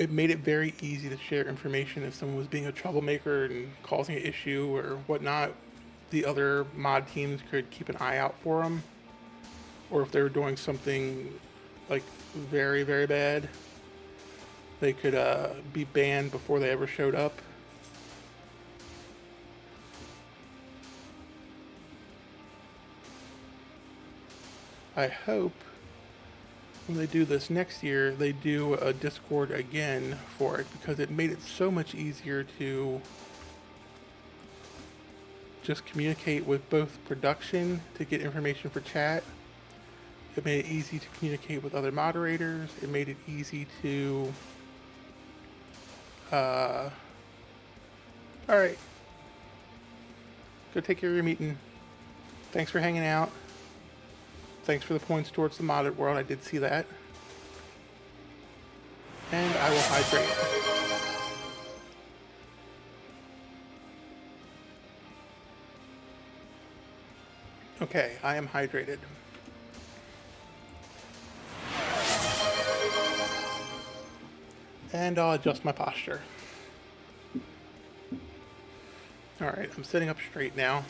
made it very easy to share information if someone was being a troublemaker and causing an issue or whatnot. The other mod teams could keep an eye out for them, or if they were doing something like very, very bad, they could be banned before they ever showed up. I hope when they do this next year, they do a Discord again for it, because it made it so much easier to just communicate with both production to get information for chat. It made it easy to communicate with other moderators. It made it easy to... Alright. Go take care of your meeting. Thanks for hanging out. Thanks for the points towards the modded world. I did see that. And I will hydrate. Okay, I am hydrated. And I'll adjust my posture. Alright, I'm sitting up straight now.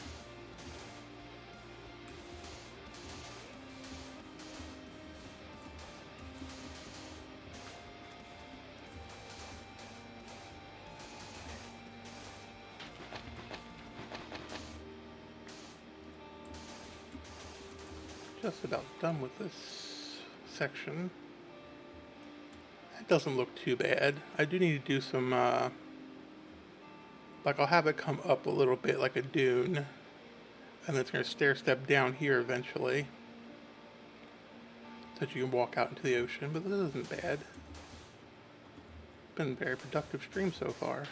Just about done with this section. It doesn't look too bad. I do need to do some, like I'll have it come up a little bit like a dune, and then it's going to stair step down here eventually, so that you can walk out into the ocean, but this isn't bad. Been a very productive stream so far.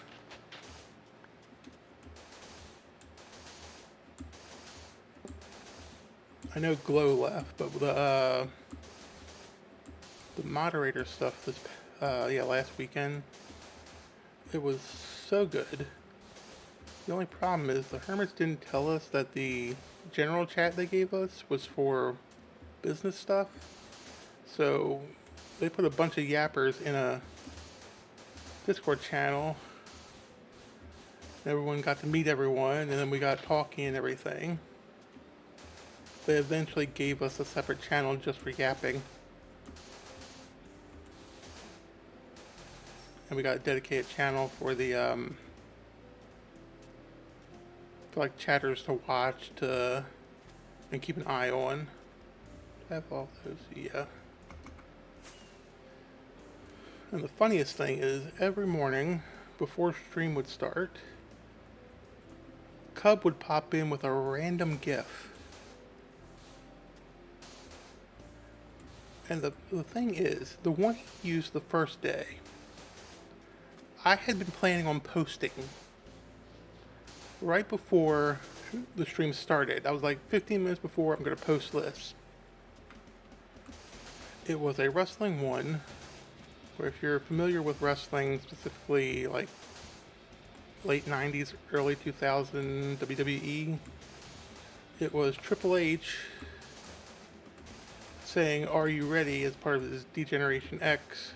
I know Glow left, but the moderator stuff this last weekend, it was so good. The only problem is the hermits didn't tell us that the general chat they gave us was for business stuff. So they put a bunch of yappers in a Discord channel. Everyone got to meet everyone, and then we got talking and everything. They eventually gave us a separate channel just for yapping. And we got a dedicated channel for the for like chatters to watch and keep an eye on. I have all those, yeah. And the funniest thing is, every morning before stream would start, Cub would pop in with a random GIF. And the thing is, the one he used the first day, I had been planning on posting right before the stream started. I was like 15 minutes before, I'm going to post this. It was a wrestling one, where if you're familiar with wrestling, specifically like late 90s, early 2000 WWE, it was Triple H saying, "Are you ready?" as part of his Degeneration X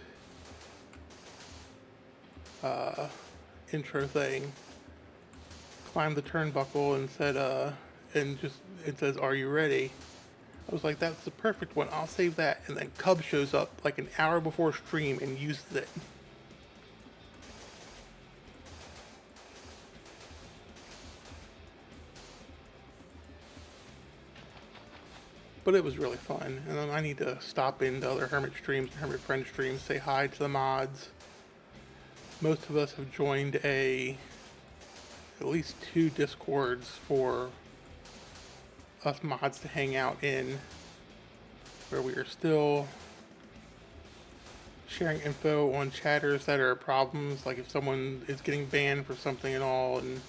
intro thing. Climbed the turnbuckle and said, it says, "Are you ready?" I was like, that's the perfect one, I'll save that. And then Cub shows up like an hour before stream and uses it. But it was really fun. And then I need to stop into other Hermit streams, Hermit Friend streams, say hi to the mods. Most of us have joined at least 2 Discords for us mods to hang out in, where we are still sharing info on chatters that are problems, like if someone is getting banned for something and all and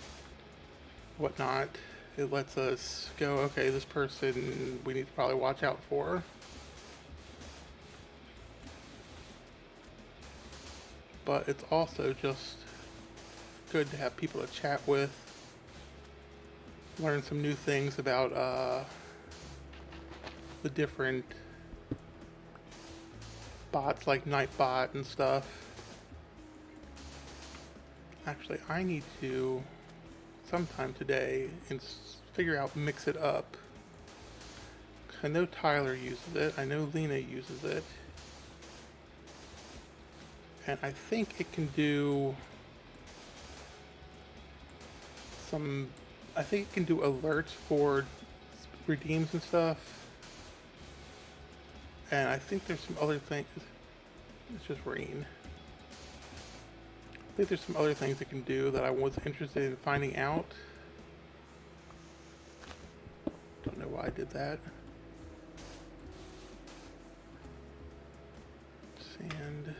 whatnot. It lets us go, okay, this person we need to probably watch out for. But it's also just good to have people to chat with, learn some new things about the different bots like Nightbot and stuff. Actually, I need to sometime today and figure out Mix It Up. I know Tyler uses it, I know Lena uses it, and I think it can do I think it can do alerts for redeems and stuff. And I think there's some other things. It's just rain. I think there's some other things it can do that I was interested in finding out. Don't know why I did that. Sand.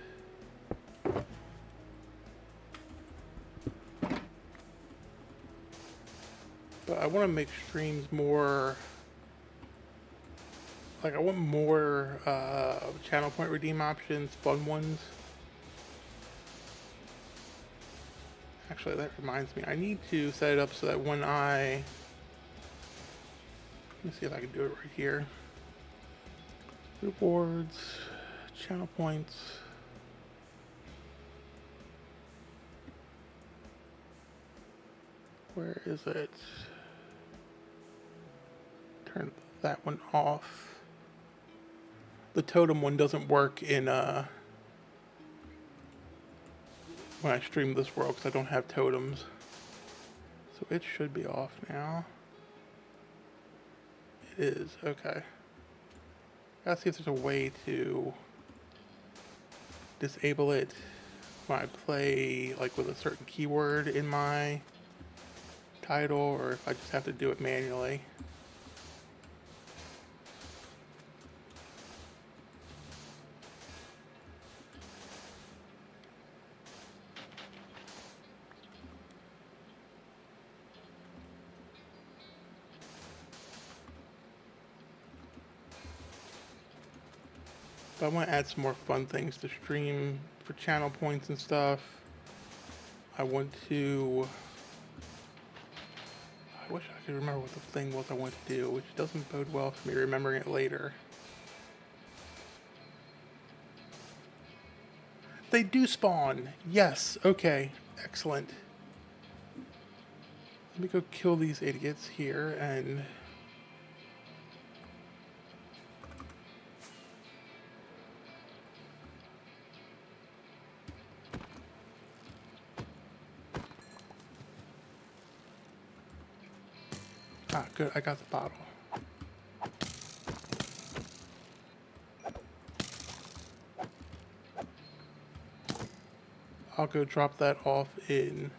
But I want to make streams more, like I want more channel point redeem options, fun ones. Actually, that reminds me, I need to set it up so that when let me see if I can do it right here. Rewards, channel points. Where is it? Turn that one off. The totem one doesn't work in when I stream this world because I don't have totems. So it should be off now. It is, okay. Gotta see if there's a way to disable it when I play like with a certain keyword in my title, or if I just have to do it manually. But I want to add some more fun things to stream for channel points and stuff. I want to... I wish I could remember what the thing was I want to do, which doesn't bode well for me remembering it later. They do spawn! Yes! Okay. Excellent. Let me go kill these idiots here and... Ah, good. I got the bottle. I'll go drop that off in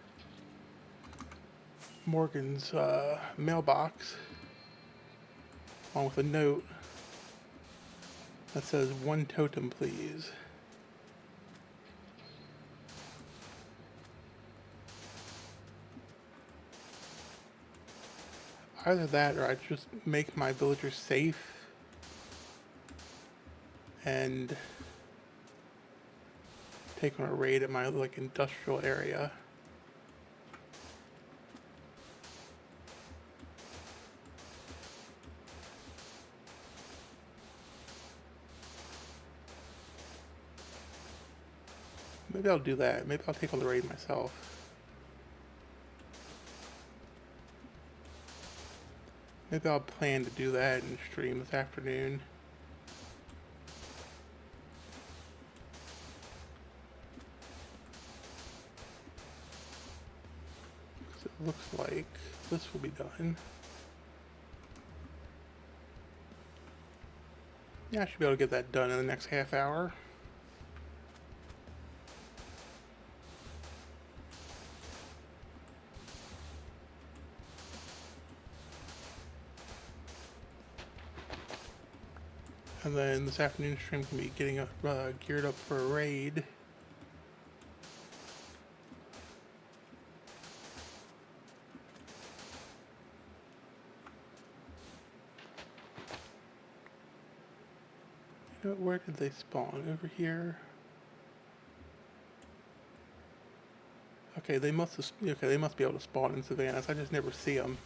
Morgan's mailbox, along with a note that says, "1 totem, please." Either that, or I just make my villagers safe and take on a raid at my like industrial area. Maybe I'll do that. Maybe I'll take on the raid myself. Maybe I'll plan to do that in stream this afternoon. Because it looks like this will be done. Yeah, I should be able to get that done in the next half hour. And then this afternoon stream can be getting up, geared up for a raid. You know, where did they spawn? Over here? Okay, they must have, okay, they must be able to spawn in Savannahs. I just never see them.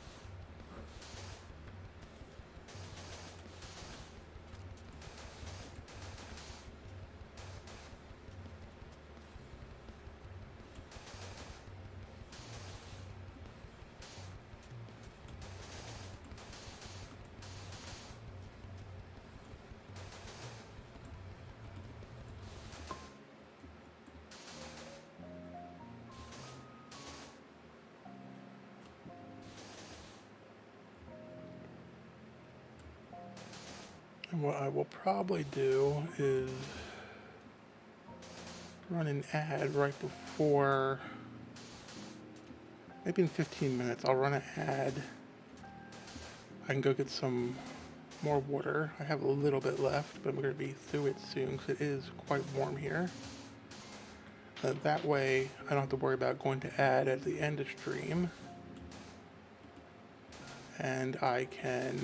And what I will probably do is run an ad right before, maybe in 15 minutes, I'll run an ad. I can go get some more water. I have a little bit left, but I'm going to be through it soon because it is quite warm here. That way, I don't have to worry about going to ad at the end of stream. And I can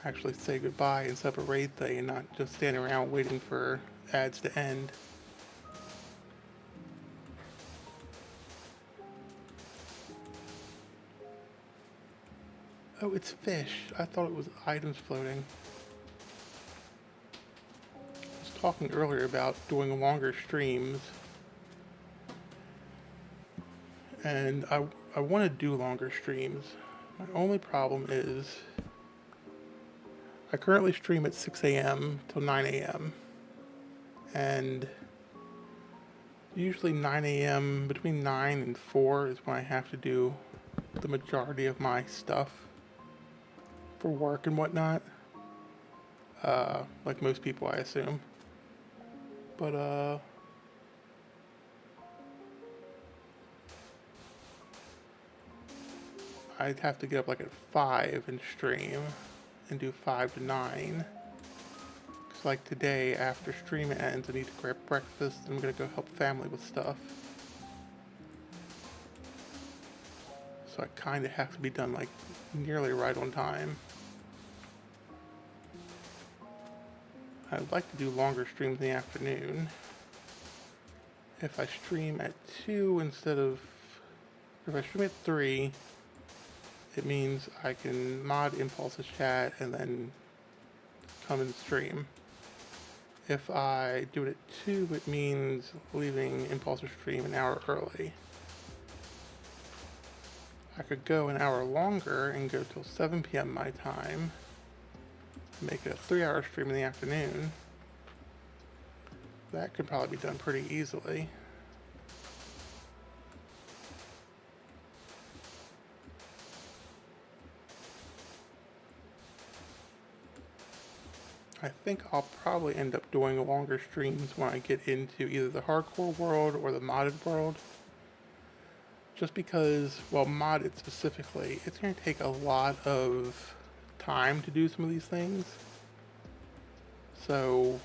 actually say goodbye and set up a raid thing and not just stand around waiting for ads to end. Oh, it's fish. I thought it was items floating. I was talking earlier about doing longer streams. And I want to do longer streams. My only problem is I currently stream at 6 a.m. till 9 a.m. And usually 9 a.m., between 9 and 4 is when I have to do the majority of my stuff for work and whatnot. Like most people, I assume. But, I'd have to get up like at 5 and stream and do 5 to 9. Cause like today, after stream ends, I need to grab breakfast and I'm gonna go help family with stuff. So I kinda have to be done like nearly right on time. I'd like to do longer streams in the afternoon. If I stream at 2 instead of... If I stream at 3, it means I can mod Impulse's chat and then come and stream. If I do it at 2, it means leaving Impulse's stream an hour early. I could go an hour longer and go till 7 p.m. my time. Make it a 3-hour stream in the afternoon. That could probably be done pretty easily. I think I'll probably end up doing longer streams when I get into either the hardcore world or the modded world. Just because, well, modded specifically, it's going to take a lot of time to do some of these things. So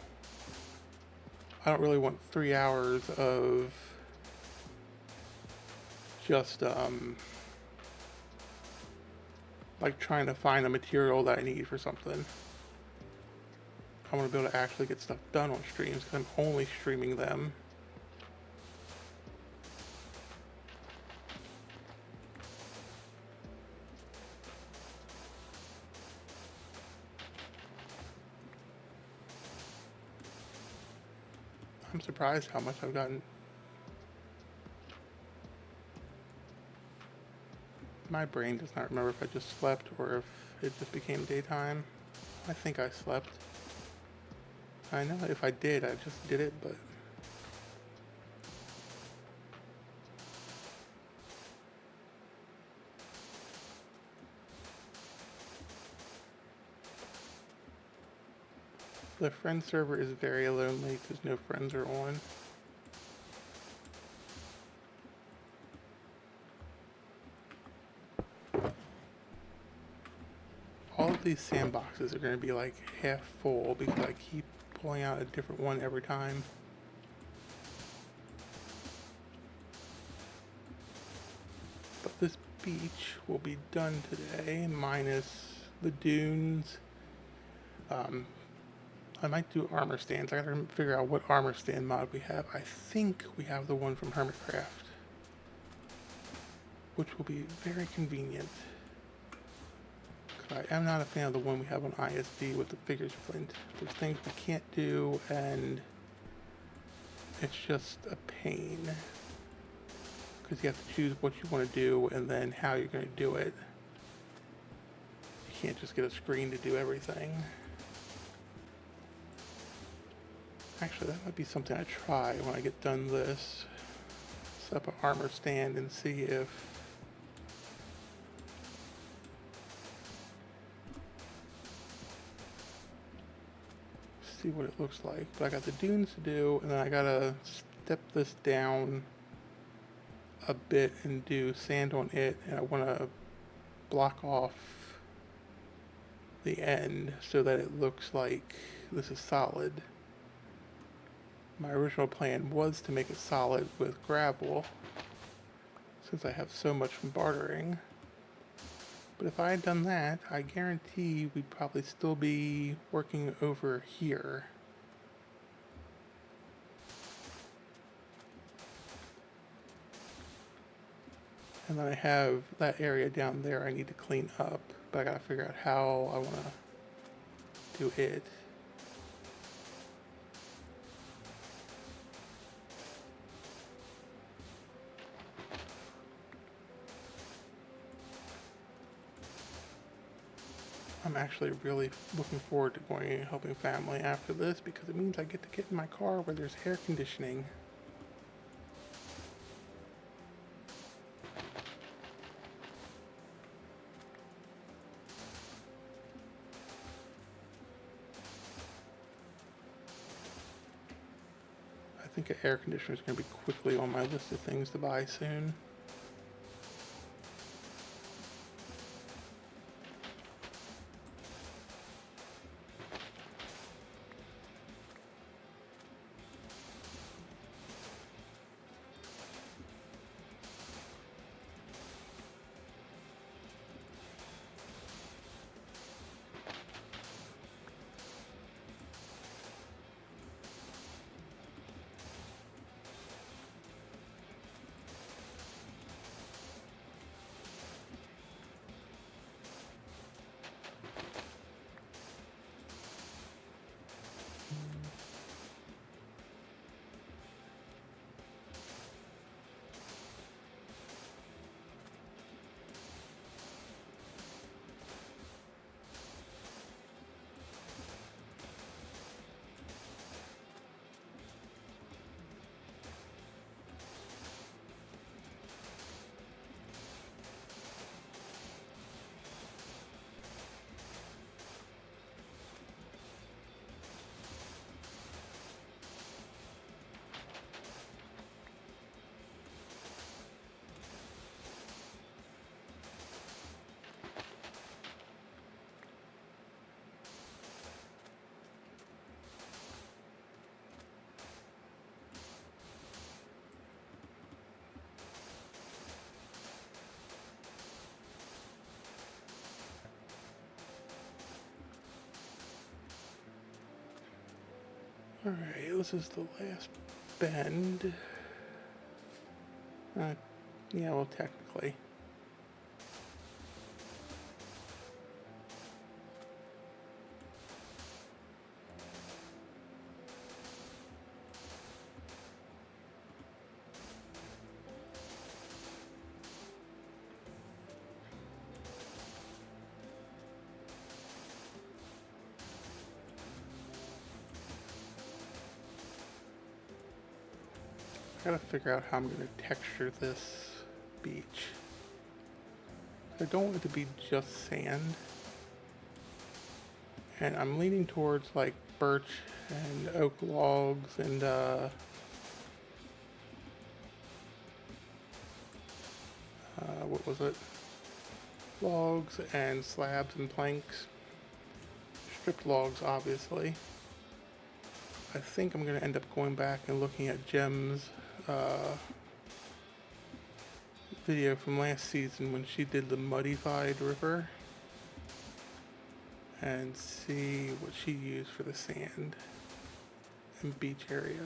I don't really want 3 hours of just like trying to find the material that I need for something. I want to be able to actually get stuff done on streams because I'm only streaming them. I'm surprised how much I've gotten. My brain does not remember if I just slept or if it just became daytime. I think I slept. I know if I did, I just did it, but... The friend server is very lonely because no friends are on. All of these sandboxes are going to be like half full because I keep pulling out a different one every time. But this beach will be done today, minus the dunes. I might do armor stands. I gotta figure out what armor stand mod we have. I think we have the one from Hermitcraft, which will be very convenient. I am not a fan of the one we have on ISD with the figures flint. There's things we can't do, and it's just a pain. Because you have to choose what you want to do and then how you're going to do it. You can't just get a screen to do everything. Actually, that might be something I try when I get done this. Set up an armor stand and see if... see what it looks like. But I got the dunes to do, and then I gotta step this down a bit and do sand on it, and I want to block off the end so that it looks like this is solid. My original plan was to make it solid with gravel, since I have so much from bartering. But if I had done that, I guarantee we'd probably still be working over here. And then I have that area down there I need to clean up, but I gotta figure out how I wanna do it. I'm actually really looking forward to going and helping family after this because it means I get to get in my car where there's air conditioning. I think an air conditioner is going to be quickly on my list of things to buy soon. Alright, this is the last bend. Yeah, well, technically. I gotta figure out how I'm gonna texture this beach. I don't want it to be just sand. And I'm leaning towards like birch and oak logs and what was it? Logs and slabs and planks. Stripped logs, obviously. I think I'm gonna end up going back and looking at Jem's video from last season when she did the muddified river and see what she used for the sand and beach area.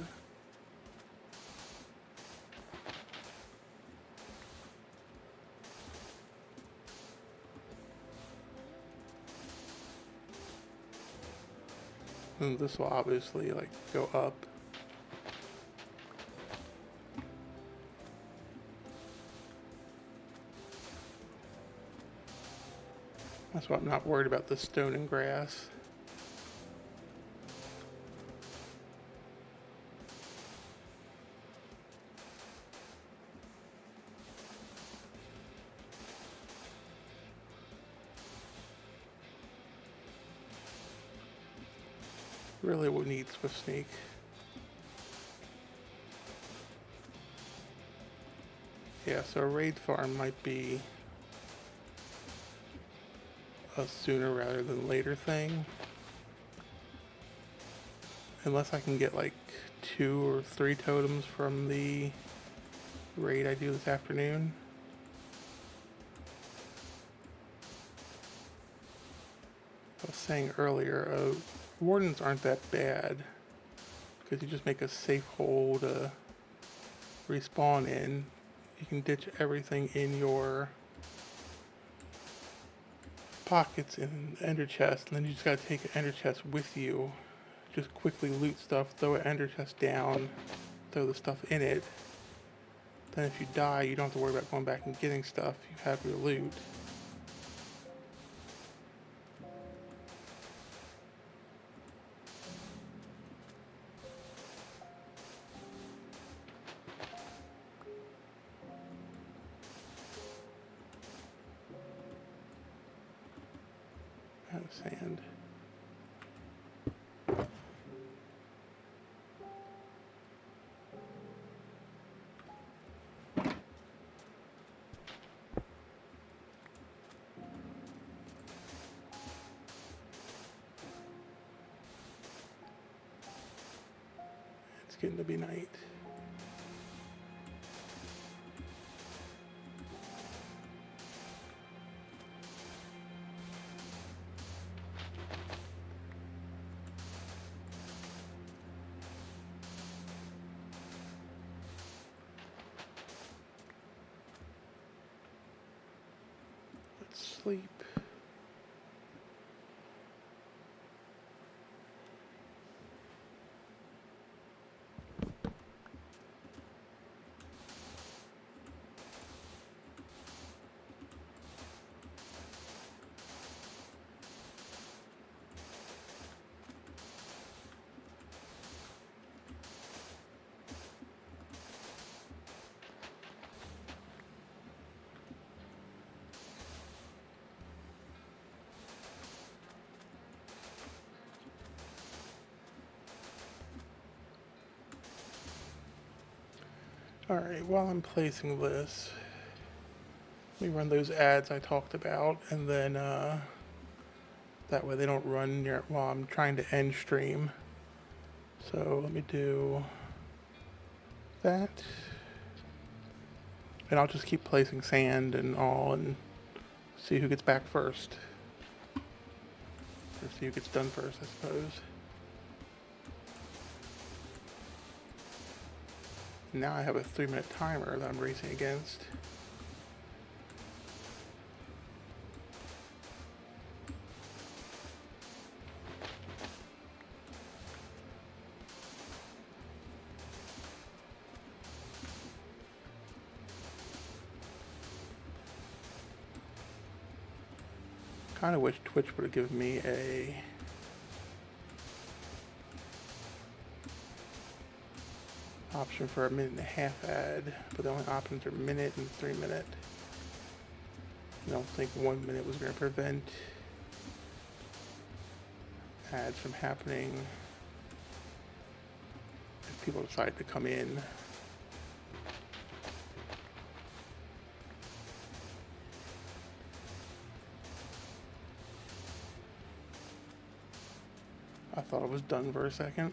And this will obviously like go up. That's why I'm not worried about the stone and grass. Really what needs Swift Sneak. Yeah, so a raid farm might be a sooner rather than later thing. Unless I can get like 2 or 3 totems from the raid I do this afternoon. I was saying earlier, wardens aren't that bad because you just make a safe hole to respawn in. You can ditch everything in your pockets in the ender chest, and then you just gotta take an ender chest with you. Just quickly loot stuff, throw an ender chest down, throw the stuff in it. Then if you die, you don't have to worry about going back and getting stuff. You have your loot. Out of sand. It's getting to be night. Let's sleep. Alright, while I'm placing this, let me run those ads I talked about, and then that way they don't run near while I'm trying to end stream. So let me do that. And I'll just keep placing sand and all and see who gets back first. Or see who gets done first, I suppose. Now I have a 3-minute timer that I'm racing against. Kind of wish Twitch would have given me a option for a 1.5-minute ad, but the only options are minute and 3-minute. I don't think 1 minute was going to prevent ads from happening if people decide to come in. I thought it was done for a second.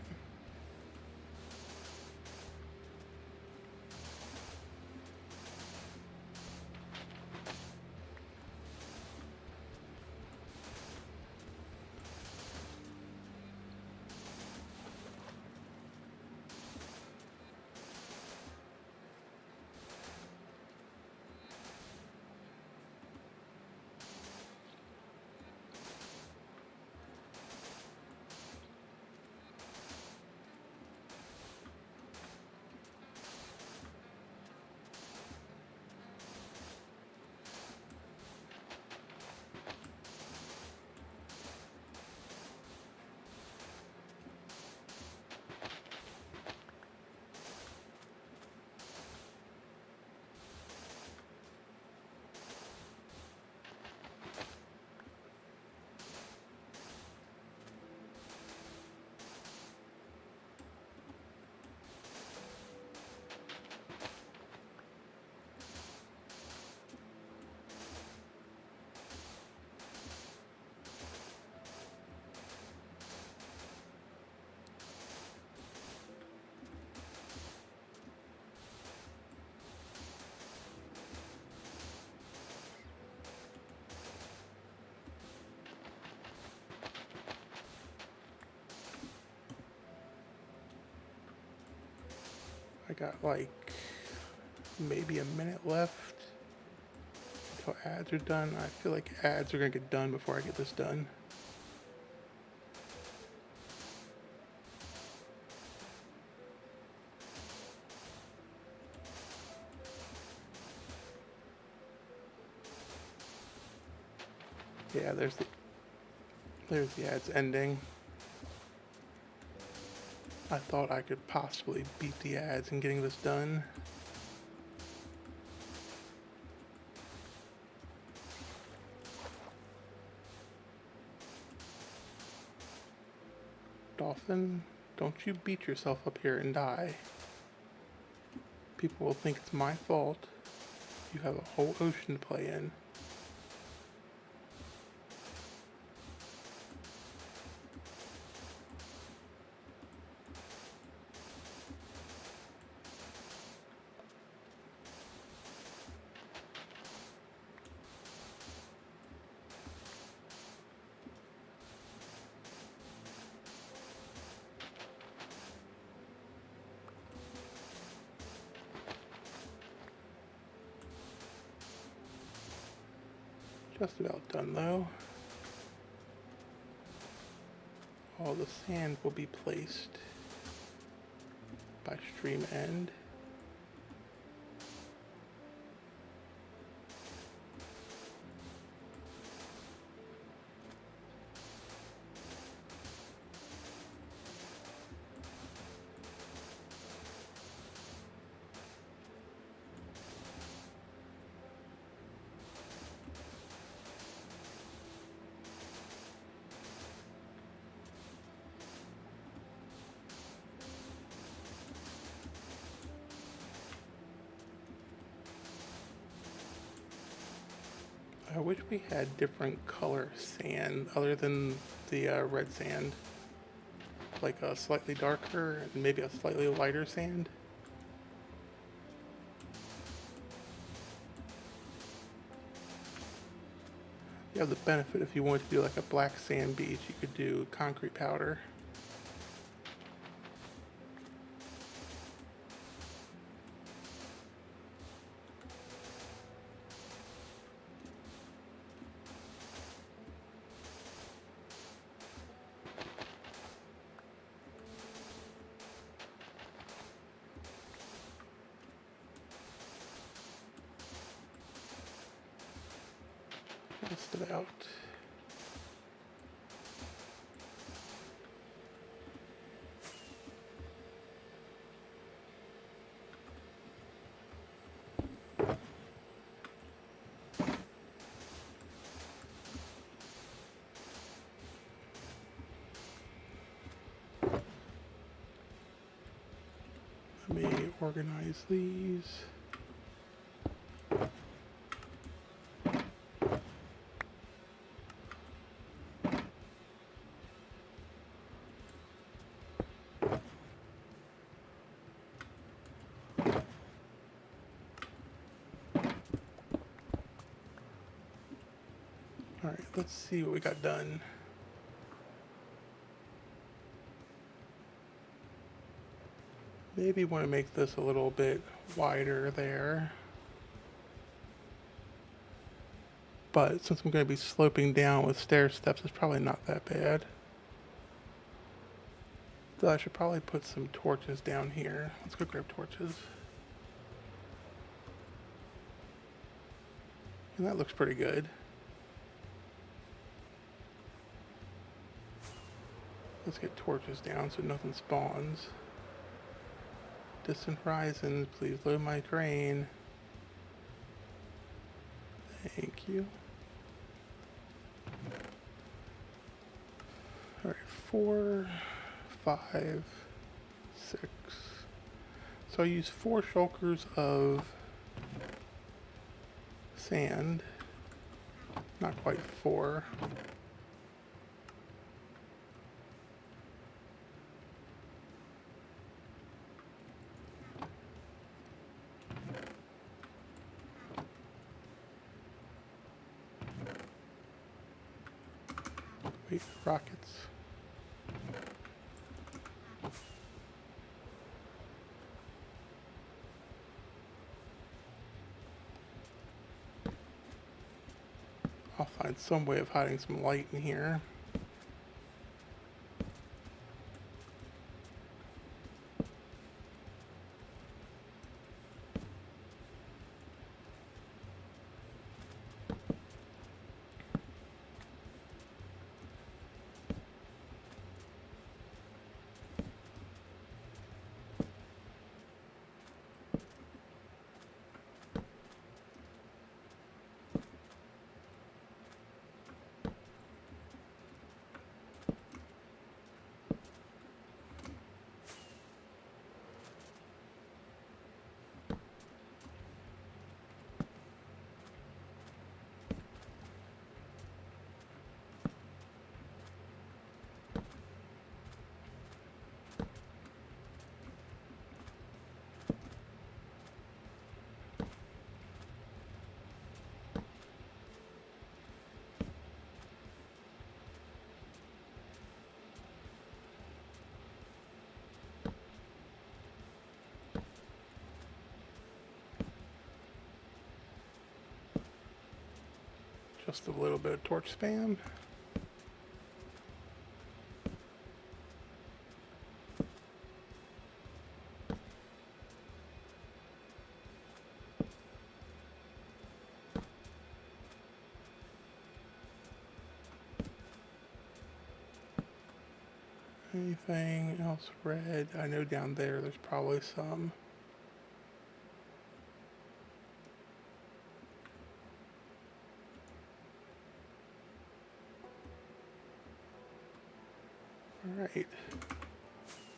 I got like maybe a minute left until ads are done. I feel like ads are gonna get done before I get this done. Yeah, there's the ads ending. I thought I could possibly beat the ads in getting this done. Dolphin, don't you beat yourself up here and die. People will think it's my fault. You have a whole ocean to play in. Just about done though. All the sand will be placed by stream end. I wish we had different color sand other than the red sand. Like a slightly darker and maybe a slightly lighter sand. You have the benefit if you wanted to do like a black sand beach, you could do concrete powder. Just about. Let me organize these. All right, let's see what we got done. Maybe want to make this a little bit wider there. But since I'm going to be sloping down with stair steps, it's probably not that bad. So I should probably put some torches down here. Let's go grab torches. And that looks pretty good. Let's get torches down so nothing spawns. Distant horizons, please load my train. Thank you. Alright, 4, 5, 6. So I use 4 shulkers of sand. Not quite 4. Wait, rockets. I'll find some way of hiding some light in here. Just a little bit of torch spam. Anything else red? I know down there's probably some. Alright.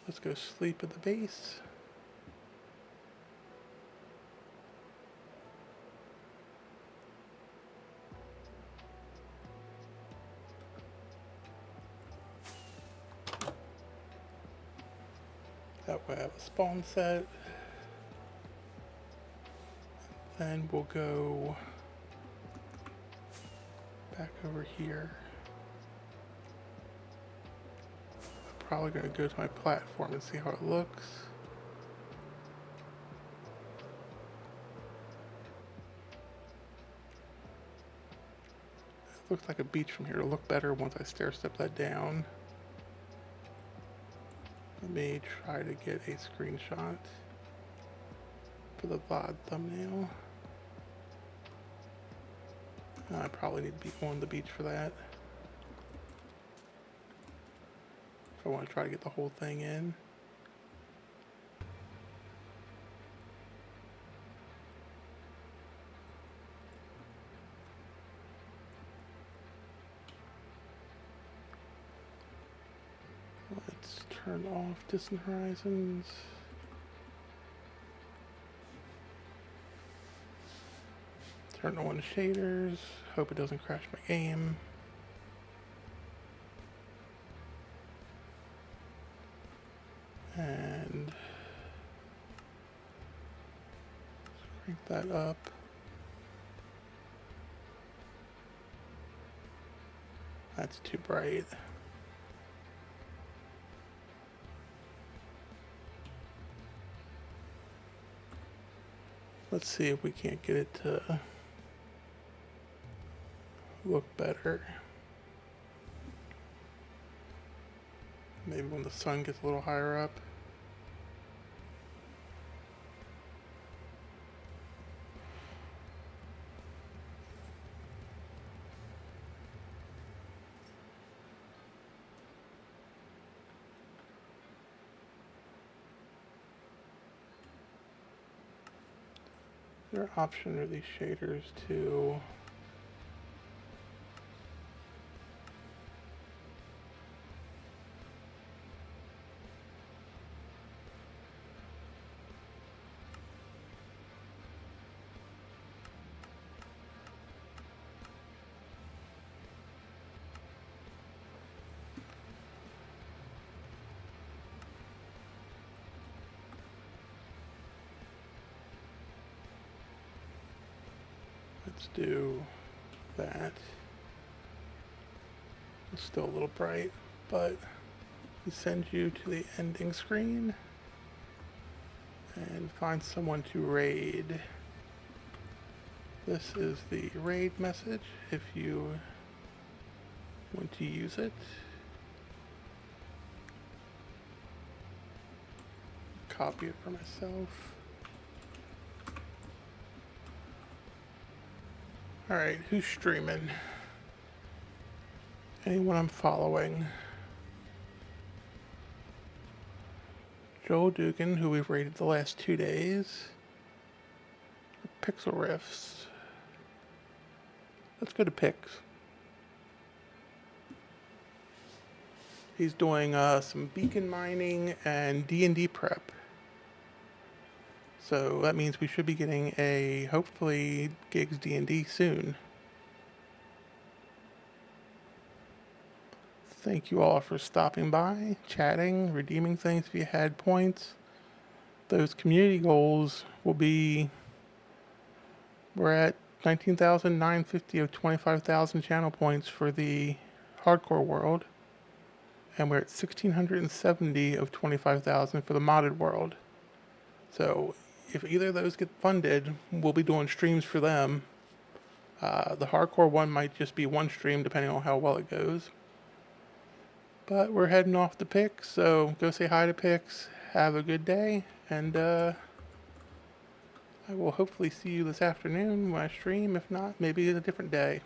Let's go sleep at the base. That way I have a spawn set. Then we'll go back over here. I'm probably going to go to my platform and see how it looks. It looks like a beach from here. It'll look better once I stair step that down. Let me try to get a screenshot for the VOD thumbnail. I probably need to be on the beach for that. If I want to try to get the whole thing in. Let's turn off distant horizons. Turn on shaders. Hope it doesn't crash my game. And crank that up. That's too bright. Let's see if we can't get it to look better. Maybe when the sun gets a little higher up. Their option are these shaders to let's do that. It's still a little bright, but we send you to the ending screen and find someone to raid. This is the raid message if you want to use it. Copy it for myself. Alright, who's streaming? Anyone I'm following? Joel Dugan, who we've rated the last 2 days. Pixel Riffs. Let's go to Pix. He's doing some beacon mining and D&D prep. So that means we should be getting a, hopefully, Gigs D&D soon. Thank you all for stopping by, chatting, redeeming things if you had points. Those community goals will be, we're at 19,950 of 25,000 channel points for the hardcore world. And we're at 1,670 of 25,000 for the modded world. So if either of those get funded, we'll be doing streams for them. The hardcore one might just be one stream depending on how well it goes. But we're heading off to Pix, so go say hi to Pix. Have a good day, and I will hopefully see you this afternoon when I stream. If not, maybe a different day.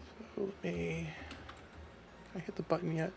So let me... Can I hit the button yet?